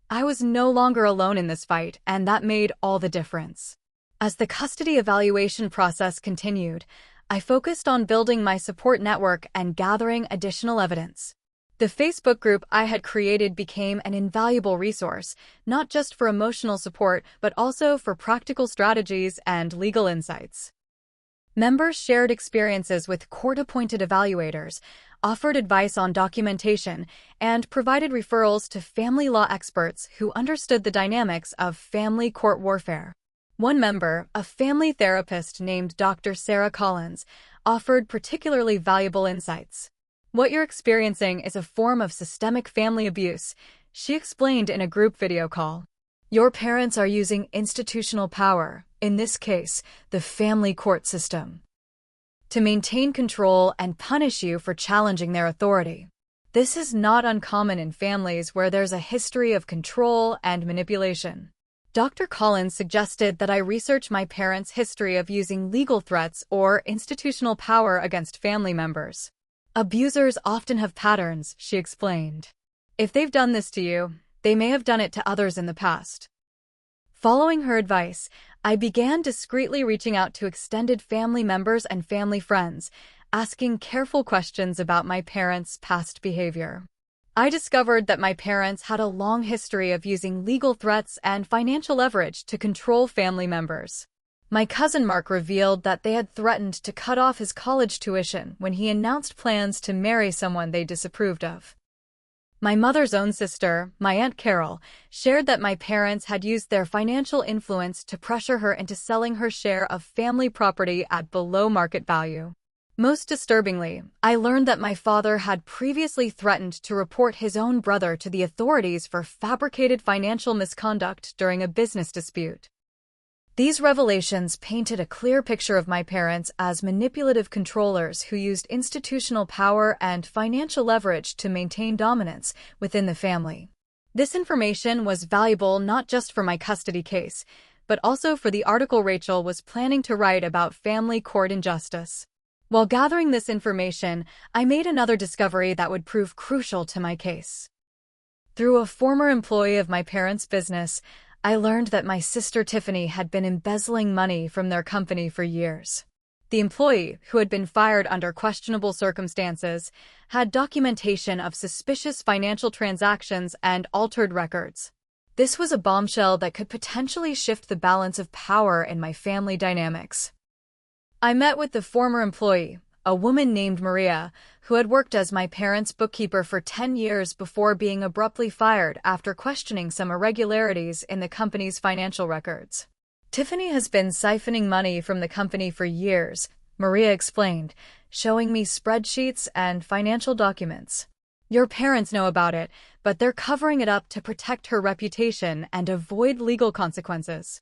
I was no longer alone in this fight, and that made all the difference. As the custody evaluation process continued, I focused on building my support network and gathering additional evidence. The Facebook group I had created became an invaluable resource, not just for emotional support, but also for practical strategies and legal insights. Members shared experiences with court-appointed evaluators, offered advice on documentation, and provided referrals to family law experts who understood the dynamics of family court warfare. One member, a family therapist named Dr. Sarah Collins, offered particularly valuable insights. "What you're experiencing is a form of systemic family abuse," she explained in a group video call. "Your parents are using institutional power, in this case, the family court system, to maintain control and punish you for challenging their authority. This is not uncommon in families where there's a history of control and manipulation." Dr. Collins suggested that I research my parents' history of using legal threats or institutional power against family members. "Abusers often have patterns," she explained. "If they've done this to you, they may have done it to others in the past." Following her advice, I began discreetly reaching out to extended family members and family friends, asking careful questions about my parents' past behavior. I discovered that my parents had a long history of using legal threats and financial leverage to control family members. My cousin Mark revealed that they had threatened to cut off his college tuition when he announced plans to marry someone they disapproved of. My mother's own sister, my Aunt Carol, shared that my parents had used their financial influence to pressure her into selling her share of family property at below market value. Most disturbingly, I learned that my father had previously threatened to report his own brother to the authorities for fabricated financial misconduct during a business dispute. These revelations painted a clear picture of my parents as manipulative controllers who used institutional power and financial leverage to maintain dominance within the family. This information was valuable not just for my custody case, but also for the article Rachel was planning to write about family court injustice. While gathering this information, I made another discovery that would prove crucial to my case. Through a former employee of my parents' business, I learned that my sister Tiffany had been embezzling money from their company for years. The employee, who had been fired under questionable circumstances, had documentation of suspicious financial transactions and altered records. This was a bombshell that could potentially shift the balance of power in my family dynamics. I met with the former employee, a woman named Maria, who had worked as my parents' bookkeeper for 10 years before being abruptly fired after questioning some irregularities in the company's financial records. Tiffany has been siphoning money from the company for years, Maria explained, showing me spreadsheets and financial documents. Your parents know about it, but they're covering it up to protect her reputation and avoid legal consequences.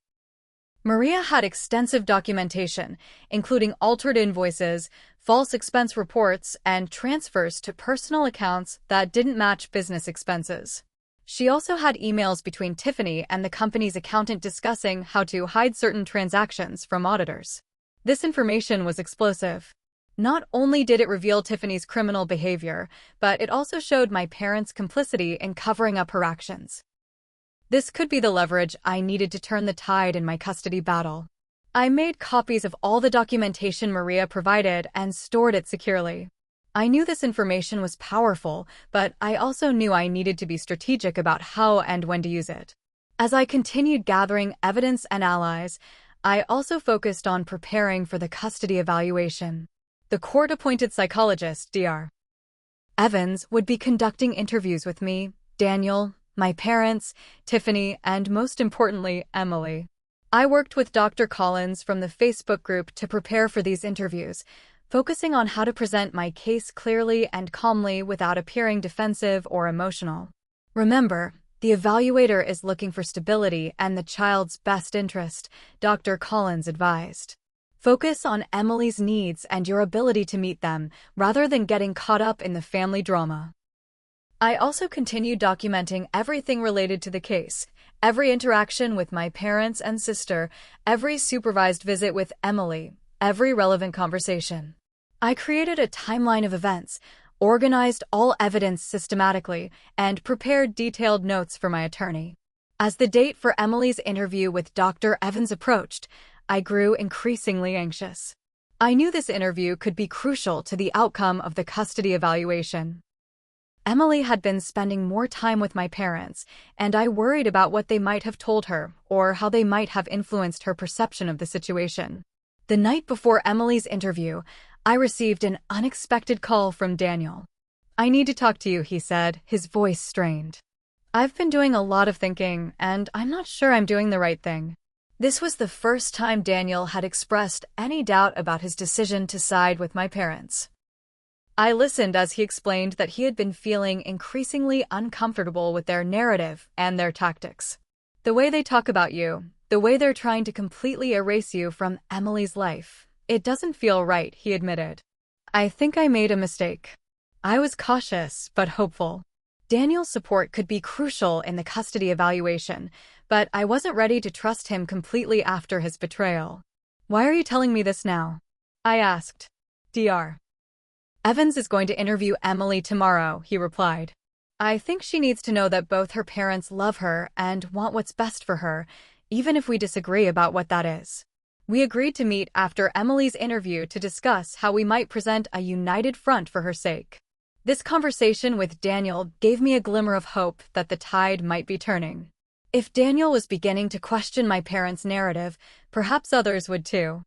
Maria had extensive documentation, including altered invoices, false expense reports, and transfers to personal accounts that didn't match business expenses. She also had emails between Tiffany and the company's accountant discussing how to hide certain transactions from auditors. This information was explosive. Not only did it reveal Tiffany's criminal behavior, but it also showed my parents' complicity in covering up her actions. This could be the leverage I needed to turn the tide in my custody battle. I made copies of all the documentation Maria provided and stored it securely. I knew this information was powerful, but I also knew I needed to be strategic about how and when to use it. As I continued gathering evidence and allies, I also focused on preparing for the custody evaluation. The court-appointed psychologist, Dr. Evans, would be conducting interviews with me, Daniel, my parents, Tiffany, and most importantly, Emily. I worked with Dr. Collins from the Facebook group to prepare for these interviews, focusing on how to present my case clearly and calmly without appearing defensive or emotional. Remember, the evaluator is looking for stability and the child's best interest, Dr. Collins advised. Focus on Emily's needs and your ability to meet them, rather than getting caught up in the family drama. I also continued documenting everything related to the case, every interaction with my parents and sister, every supervised visit with Emily, every relevant conversation. I created a timeline of events, organized all evidence systematically, and prepared detailed notes for my attorney. As the date for Emily's interview with Dr. Evans approached, I grew increasingly anxious. I knew this interview could be crucial to the outcome of the custody evaluation. Emily had been spending more time with my parents, and I worried about what they might have told her or how they might have influenced her perception of the situation. The night before Emily's interview, I received an unexpected call from Daniel. "I need to talk to you," he said, his voice strained. "I've been doing a lot of thinking, and I'm not sure I'm doing the right thing." This was the first time Daniel had expressed any doubt about his decision to side with my parents. I listened as he explained that he had been feeling increasingly uncomfortable with their narrative and their tactics. "The way they talk about you, the way they're trying to completely erase you from Emily's life, it doesn't feel right," he admitted. "I think I made a mistake." I was cautious but hopeful. Daniel's support could be crucial in the custody evaluation, but I wasn't ready to trust him completely after his betrayal. "Why are you telling me this now?" I asked. "Dr. Evans is going to interview Emily tomorrow," he replied. "I think she needs to know that both her parents love her and want what's best for her, even if we disagree about what that is." We agreed to meet after Emily's interview to discuss how we might present a united front for her sake. This conversation with Daniel gave me a glimmer of hope that the tide might be turning. If Daniel was beginning to question my parents' narrative, perhaps others would too.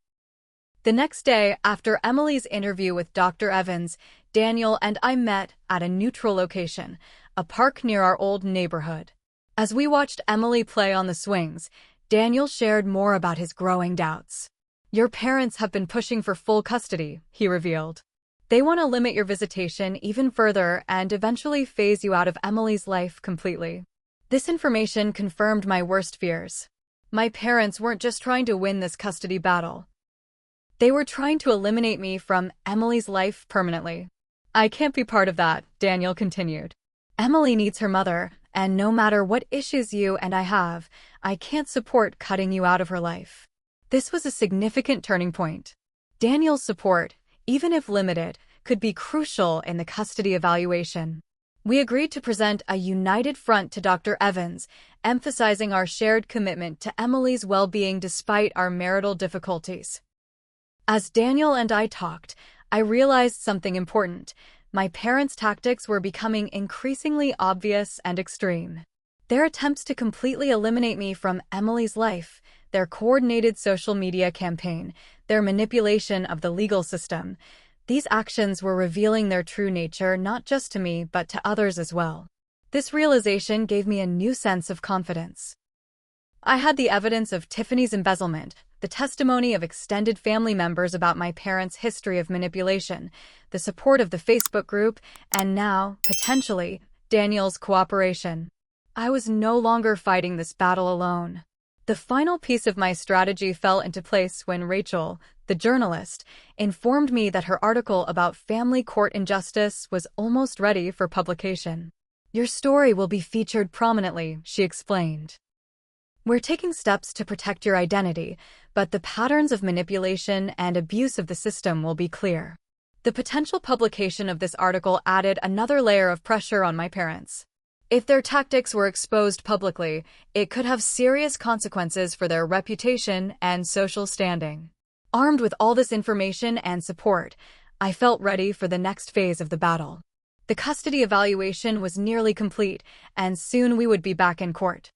The next day, after Emily's interview with Dr. Evans, Daniel and I met at a neutral location, a park near our old neighborhood. As we watched Emily play on the swings, Daniel shared more about his growing doubts. "Your parents have been pushing for full custody," he revealed. "They want to limit your visitation even further and eventually phase you out of Emily's life completely." This information confirmed my worst fears. My parents weren't just trying to win this custody battle. They were trying to eliminate me from Emily's life permanently. "I can't be part of that," Daniel continued. "Emily needs her mother, and no matter what issues you and I have, I can't support cutting you out of her life." This was a significant turning point. Daniel's support, even if limited, could be crucial in the custody evaluation. We agreed to present a united front to Dr. Evans, emphasizing our shared commitment to Emily's well-being despite our marital difficulties. As Daniel and I talked, I realized something important. My parents' tactics were becoming increasingly obvious and extreme. Their attempts to completely eliminate me from Emily's life, their coordinated social media campaign, their manipulation of the legal system, these actions were revealing their true nature not just to me but to others as well. This realization gave me a new sense of confidence. I had the evidence of Tiffany's embezzlement, the testimony of extended family members about my parents' history of manipulation, the support of the Facebook group, and now, potentially, Daniel's cooperation. I was no longer fighting this battle alone. The final piece of my strategy fell into place when Rachel, the journalist, informed me that her article about family court injustice was almost ready for publication. "Your story will be featured prominently," she explained. "We're taking steps to protect your identity, but the patterns of manipulation and abuse of the system will be clear." The potential publication of this article added another layer of pressure on my parents. If their tactics were exposed publicly, it could have serious consequences for their reputation and social standing. Armed with all this information and support, I felt ready for the next phase of the battle. The custody evaluation was nearly complete, and soon we would be back in court.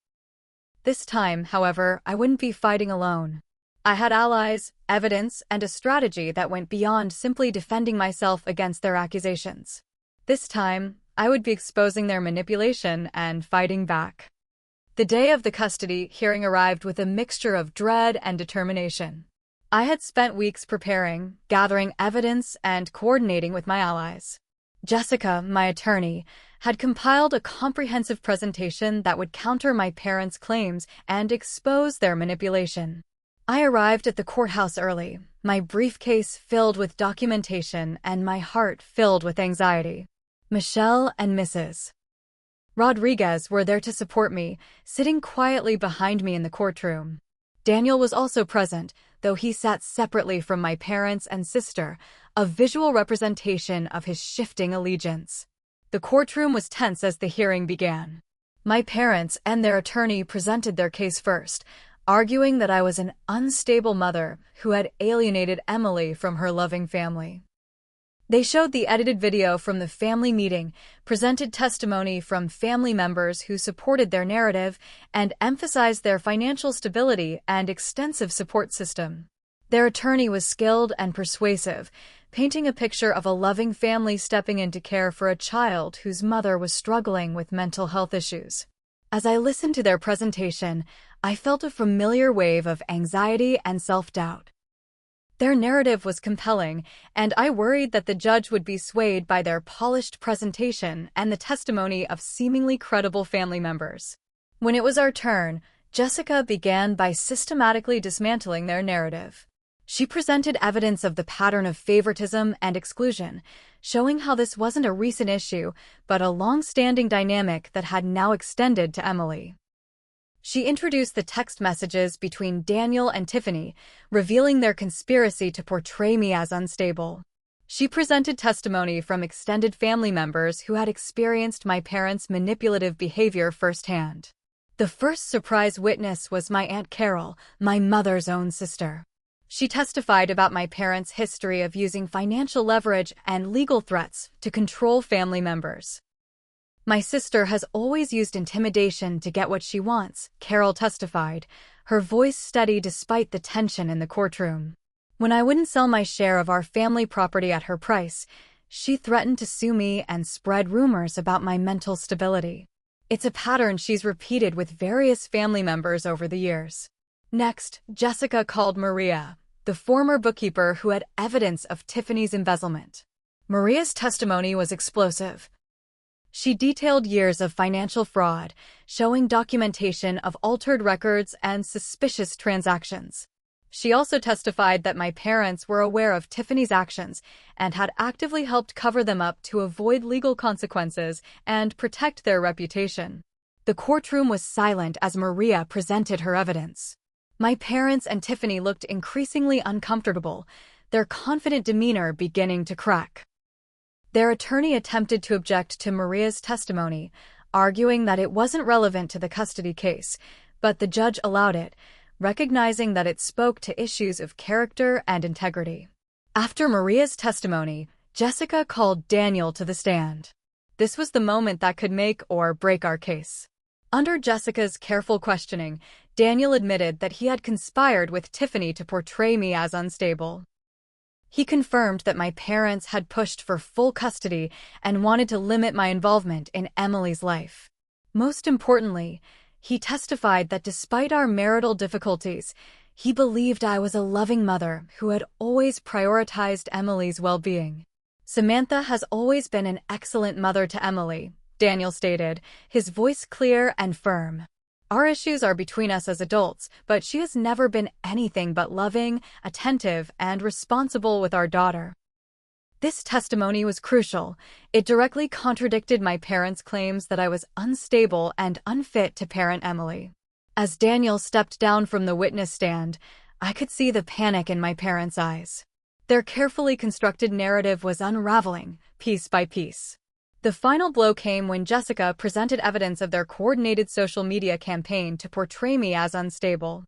This time, however, I wouldn't be fighting alone. I had allies, evidence, and a strategy that went beyond simply defending myself against their accusations. This time, I would be exposing their manipulation and fighting back. The day of the custody hearing arrived with a mixture of dread and determination. I had spent weeks preparing, gathering evidence, and coordinating with my allies. Jessica, my attorney, had compiled a comprehensive presentation that would counter my parents' claims and expose their manipulation. I arrived at the courthouse early, my briefcase filled with documentation and my heart filled with anxiety. Michelle and Mrs. Rodriguez were there to support me, sitting quietly behind me in the courtroom. Daniel was also present, though he sat separately from my parents and sister, a visual representation of his shifting allegiance. The courtroom was tense as the hearing began. My parents and their attorney presented their case first, arguing that I was an unstable mother who had alienated Emily from her loving family. They showed the edited video from the family meeting, presented testimony from family members who supported their narrative, and emphasized their financial stability and extensive support system. Their attorney was skilled and persuasive, painting a picture of a loving family stepping in to care for a child whose mother was struggling with mental health issues. As I listened to their presentation, I felt a familiar wave of anxiety and self-doubt. Their narrative was compelling, and I worried that the judge would be swayed by their polished presentation and the testimony of seemingly credible family members. When it was our turn, Jessica began by systematically dismantling their narrative. She presented evidence of the pattern of favoritism and exclusion, showing how this wasn't a recent issue, but a long-standing dynamic that had now extended to Emily. She introduced the text messages between Daniel and Tiffany, revealing their conspiracy to portray me as unstable. She presented testimony from extended family members who had experienced my parents' manipulative behavior firsthand. The first surprise witness was my Aunt Carol, my mother's own sister. She testified about my parents' history of using financial leverage and legal threats to control family members. "My sister has always used intimidation to get what she wants," Carol testified, her voice steady despite the tension in the courtroom. "When I wouldn't sell my share of our family property at her price, she threatened to sue me and spread rumors about my mental stability. It's a pattern she's repeated with various family members over the years." Next, Jessica called Maria, the former bookkeeper who had evidence of Tiffany's embezzlement. Maria's testimony was explosive. She detailed years of financial fraud, showing documentation of altered records and suspicious transactions. She also testified that my parents were aware of Tiffany's actions and had actively helped cover them up to avoid legal consequences and protect their reputation. The courtroom was silent as Maria presented her evidence. My parents and Tiffany looked increasingly uncomfortable, their confident demeanor beginning to crack. Their attorney attempted to object to Maria's testimony, arguing that it wasn't relevant to the custody case, but the judge allowed it, recognizing that it spoke to issues of character and integrity. After Maria's testimony, Jessica called Daniel to the stand. This was the moment that could make or break our case. Under Jessica's careful questioning, Daniel admitted that he had conspired with Tiffany to portray me as unstable. He confirmed that my parents had pushed for full custody and wanted to limit my involvement in Emily's life. Most importantly, he testified that despite our marital difficulties, he believed I was a loving mother who had always prioritized Emily's well-being. Samantha has always been an excellent mother to Emily, Daniel stated, his voice clear and firm. Our issues are between us as adults, but she has never been anything but loving, attentive, and responsible with our daughter. This testimony was crucial. It directly contradicted my parents' claims that I was unstable and unfit to parent Emily. As Daniel stepped down from the witness stand, I could see the panic in my parents' eyes. Their carefully constructed narrative was unraveling, piece by piece. The final blow came when Jessica presented evidence of their coordinated social media campaign to portray me as unstable.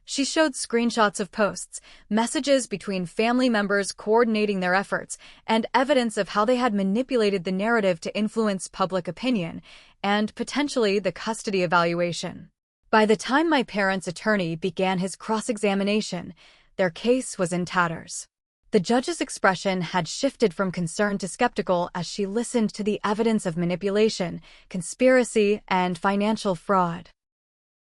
She showed screenshots of posts, messages between family members coordinating their efforts, and evidence of how they had manipulated the narrative to influence public opinion and, potentially, the custody evaluation. By the time my parents' attorney began his cross-examination, their case was in tatters. The judge's expression had shifted from concern to skeptical as she listened to the evidence of manipulation, conspiracy, and financial fraud.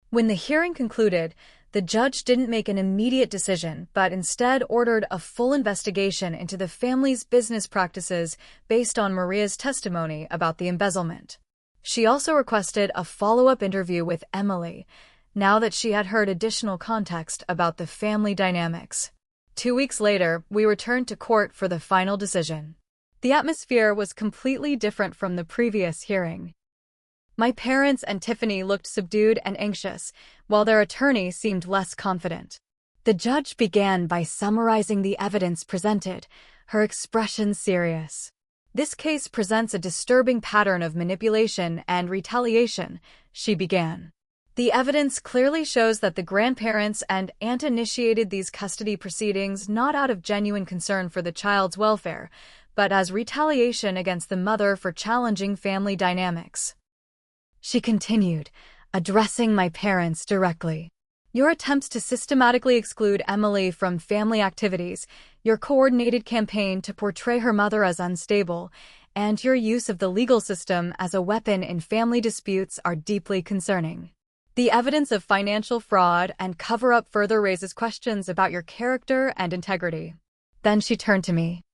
When the hearing concluded, the judge didn't make an immediate decision, but instead ordered a full investigation into the family's business practices based on Maria's testimony about the embezzlement. She also requested a follow-up interview with Emily, now that she had heard additional context about the family dynamics. 2 weeks later, we returned to court for the final decision. The atmosphere was completely different from the previous hearing. My parents and Tiffany looked subdued and anxious, while their attorney seemed less confident. The judge began by summarizing the evidence presented, her expression serious. "This case presents a disturbing pattern of manipulation and retaliation," she began. "The evidence clearly shows that the grandparents and aunt initiated these custody proceedings not out of genuine concern for the child's welfare, but as retaliation against the mother for challenging family dynamics." She continued, addressing my parents directly. "Your attempts to systematically exclude Emily from family activities, your coordinated campaign to portray her mother as unstable, and your use of the legal system as a weapon in family disputes are deeply concerning. The evidence of financial fraud and cover-up further raises questions about your character and integrity." Then she turned to me.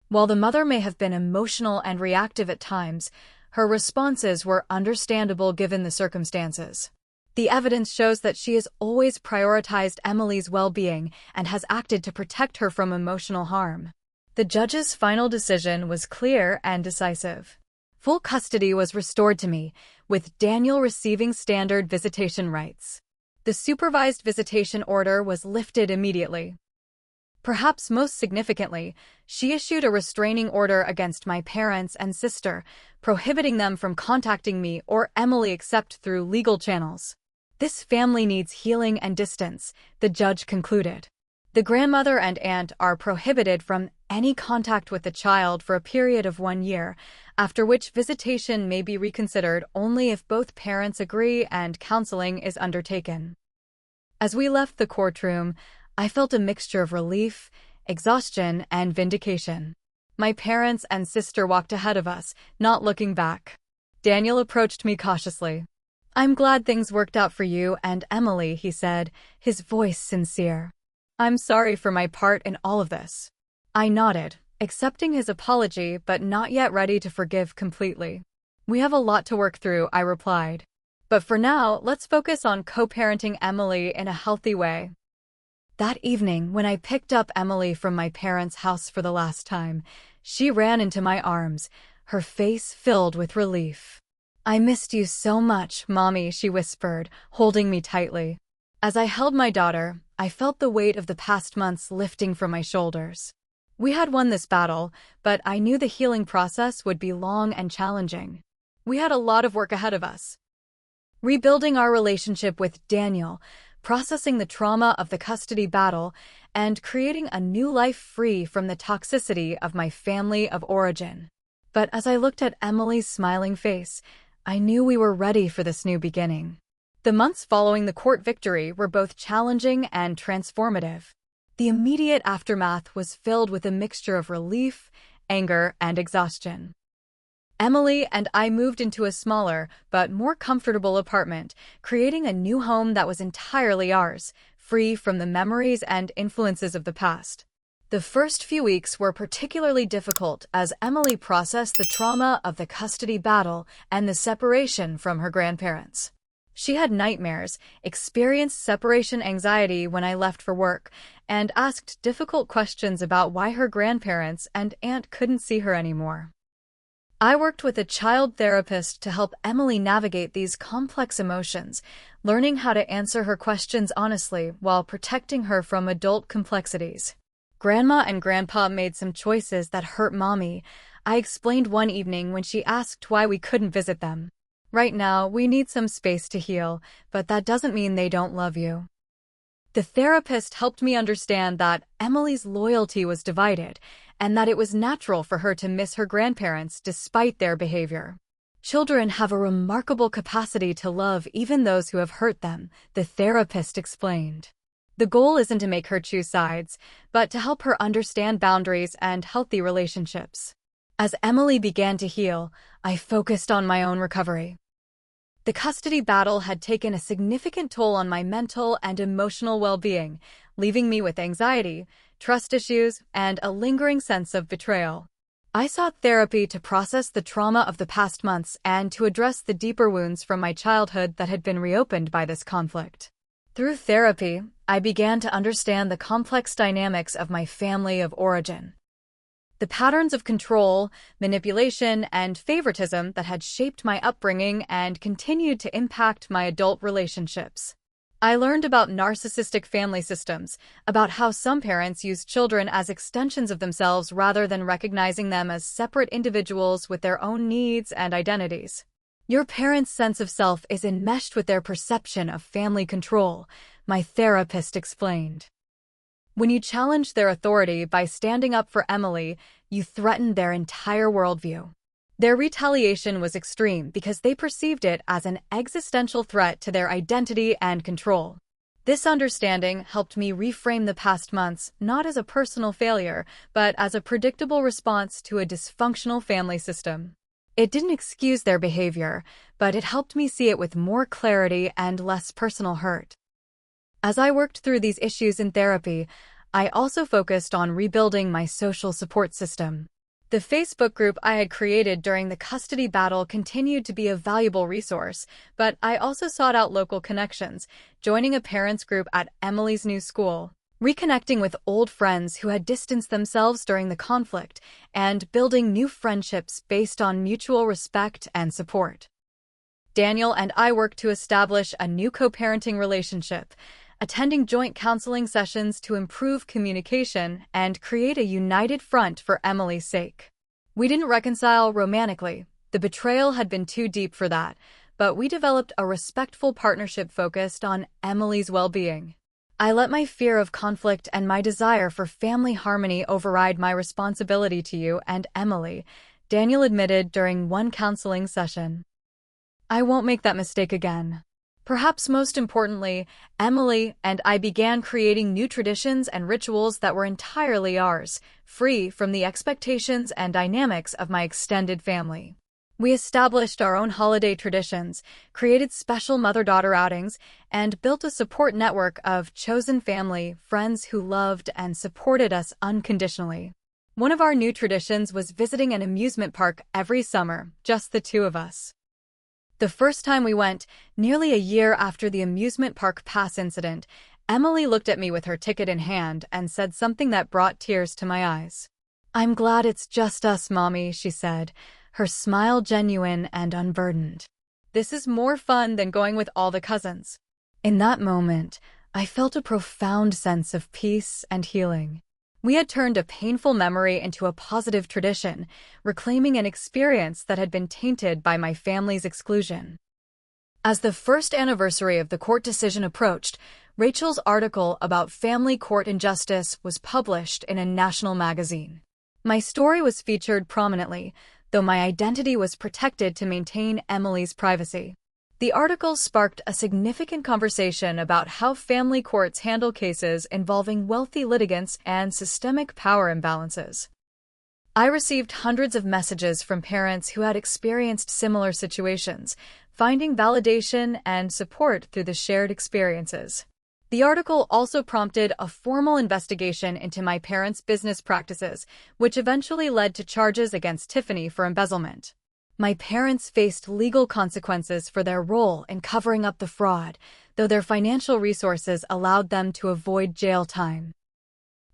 While the mother may have been emotional and reactive at times, her responses were understandable given the circumstances. "The evidence shows that she has always prioritized Emily's well-being and has acted to protect her from emotional harm." The judge's final decision was clear and decisive. Full custody was restored to me, with Daniel receiving standard visitation rights. The supervised visitation order was lifted immediately. Perhaps most significantly, she issued a restraining order against my parents and sister, prohibiting them from contacting me or Emily except through legal channels. "This family needs healing and distance," the judge concluded. "The grandmother and aunt are prohibited from any contact with the child for a period of 1 year, after which visitation may be reconsidered only if both parents agree and counseling is undertaken." As we left the courtroom, I felt a mixture of relief, exhaustion, and vindication. My parents and sister walked ahead of us, not looking back. Daniel approached me cautiously. "I'm glad things worked out for you and Emily," he said, his voice sincere. "I'm sorry for my part in all of this." I nodded, accepting his apology but not yet ready to forgive completely. "We have a lot to work through," I replied. "But for now, let's focus on co-parenting Emily in a healthy way." That evening, when I picked up Emily from my parents' house for the last time, she ran into my arms, her face filled with relief. "I missed you so much, Mommy," she whispered, holding me tightly. As I held my daughter, I felt the weight of the past months lifting from my shoulders. We had won this battle, but I knew the healing process would be long and challenging. We had a lot of work ahead of us. Rebuilding our relationship with Daniel, processing the trauma of the custody battle, and creating a new life free from the toxicity of my family of origin. But as I looked at Emily's smiling face, I knew we were ready for this new beginning. The months following the court victory were both challenging and transformative. The immediate aftermath was filled with a mixture of relief, anger, and exhaustion. Emily and I moved into a smaller, but more comfortable apartment, creating a new home that was entirely ours, free from the memories and influences of the past. The first few weeks were particularly difficult as Emily processed the trauma of the custody battle and the separation from her grandparents. She had nightmares, experienced separation anxiety when I left for work, and asked difficult questions about why her grandparents and aunt couldn't see her anymore. I worked with a child therapist to help Emily navigate these complex emotions, learning how to answer her questions honestly while protecting her from adult complexities. Grandma and Grandpa made some choices that hurt Mommy, I explained one evening when she asked why we couldn't visit them. Right now, we need some space to heal, but that doesn't mean they don't love you. The therapist helped me understand that Emily's loyalty was divided, and that it was natural for her to miss her grandparents despite their behavior. Children have a remarkable capacity to love even those who have hurt them, the therapist explained. The goal isn't to make her choose sides, but to help her understand boundaries and healthy relationships. As Emily began to heal, I focused on my own recovery. The custody battle had taken a significant toll on my mental and emotional well-being, leaving me with anxiety, trust issues, and a lingering sense of betrayal. I sought therapy to process the trauma of the past months and to address the deeper wounds from my childhood that had been reopened by this conflict. Through therapy, I began to understand the complex dynamics of my family of origin. The patterns of control, manipulation, and favoritism that had shaped my upbringing and continued to impact my adult relationships. I learned about narcissistic family systems, about how some parents use children as extensions of themselves rather than recognizing them as separate individuals with their own needs and identities. Your parents' sense of self is enmeshed with their perception of family control, my therapist explained. When you challenged their authority by standing up for Emily, you threatened their entire worldview. Their retaliation was extreme because they perceived it as an existential threat to their identity and control. This understanding helped me reframe the past months not as a personal failure, but as a predictable response to a dysfunctional family system. It didn't excuse their behavior, but it helped me see it with more clarity and less personal hurt. As I worked through these issues in therapy, I also focused on rebuilding my social support system. The Facebook group I had created during the custody battle continued to be a valuable resource, but I also sought out local connections, joining a parents' group at Emily's new school, reconnecting with old friends who had distanced themselves during the conflict, and building new friendships based on mutual respect and support. Daniel and I worked to establish a new co-parenting relationship, attending joint counseling sessions to improve communication and create a united front for Emily's sake. We didn't reconcile romantically. The betrayal had been too deep for that, but we developed a respectful partnership focused on Emily's well-being. I let my fear of conflict and my desire for family harmony override my responsibility to you and Emily, Daniel admitted during one counseling session. I won't make that mistake again. Perhaps most importantly, Emily and I began creating new traditions and rituals that were entirely ours, free from the expectations and dynamics of my extended family. We established our own holiday traditions, created special mother-daughter outings, and built a support network of chosen family, friends who loved and supported us unconditionally. One of our new traditions was visiting an amusement park every summer, just the two of us. The first time we went, nearly a year after the amusement park pass incident, Emily looked at me with her ticket in hand and said something that brought tears to my eyes. "I'm glad it's just us, Mommy," she said, her smile genuine and unburdened. "This is more fun than going with all the cousins." In that moment, I felt a profound sense of peace and healing. We had turned a painful memory into a positive tradition, reclaiming an experience that had been tainted by my family's exclusion. As the first anniversary of the court decision approached, Rachel's article about family court injustice was published in a national magazine. My story was featured prominently, though my identity was protected to maintain Emily's privacy. The article sparked a significant conversation about how family courts handle cases involving wealthy litigants and systemic power imbalances. I received hundreds of messages from parents who had experienced similar situations, finding validation and support through the shared experiences. The article also prompted a formal investigation into my parents' business practices, which eventually led to charges against Tiffany for embezzlement. My parents faced legal consequences for their role in covering up the fraud, though their financial resources allowed them to avoid jail time.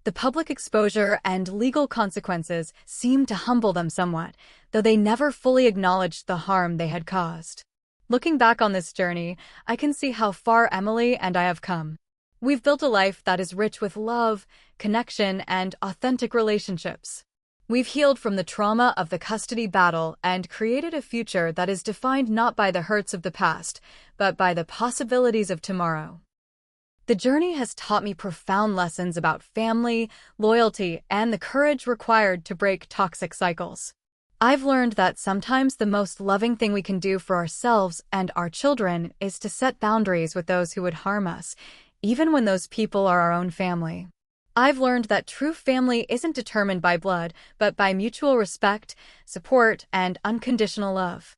The public exposure and legal consequences seemed to humble them somewhat, though they never fully acknowledged the harm they had caused. Looking back on this journey, I can see how far Emily and I have come. We've built a life that is rich with love, connection, and authentic relationships. We've healed from the trauma of the custody battle and created a future that is defined not by the hurts of the past, but by the possibilities of tomorrow. The journey has taught me profound lessons about family, loyalty, and the courage required to break toxic cycles. I've learned that sometimes the most loving thing we can do for ourselves and our children is to set boundaries with those who would harm us, even when those people are our own family. I've learned that true family isn't determined by blood, but by mutual respect, support, and unconditional love.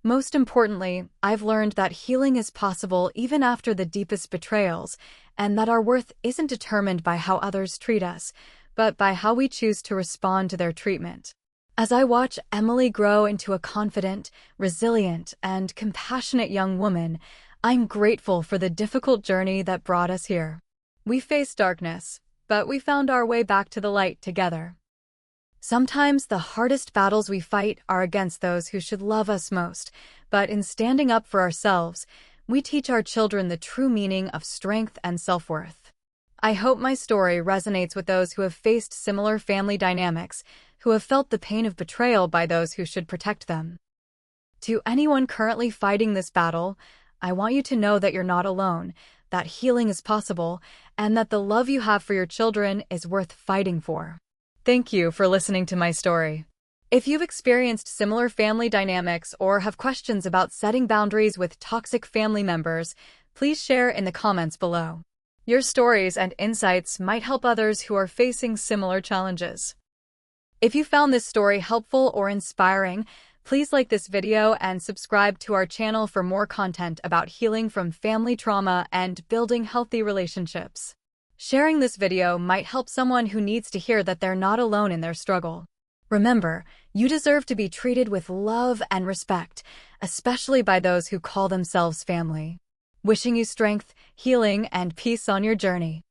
Most importantly, I've learned that healing is possible even after the deepest betrayals, and that our worth isn't determined by how others treat us, but by how we choose to respond to their treatment. As I watch Emily grow into a confident, resilient, and compassionate young woman, I'm grateful for the difficult journey that brought us here. We faced darkness, but we found our way back to the light together. Sometimes the hardest battles we fight are against those who should love us most, but in standing up for ourselves, we teach our children the true meaning of strength and self-worth. I hope my story resonates with those who have faced similar family dynamics, who have felt the pain of betrayal by those who should protect them. To anyone currently fighting this battle, I want you to know that you're not alone, that healing is possible, and that the love you have for your children is worth fighting for. Thank you for listening to my story. If you've experienced similar family dynamics or have questions about setting boundaries with toxic family members, please share in the comments below. Your stories and insights might help others who are facing similar challenges. If you found this story helpful or inspiring, please like this video and subscribe to our channel for more content about healing from family trauma and building healthy relationships. Sharing this video might help someone who needs to hear that they're not alone in their struggle. Remember, you deserve to be treated with love and respect, especially by those who call themselves family. Wishing you strength, healing, and peace on your journey.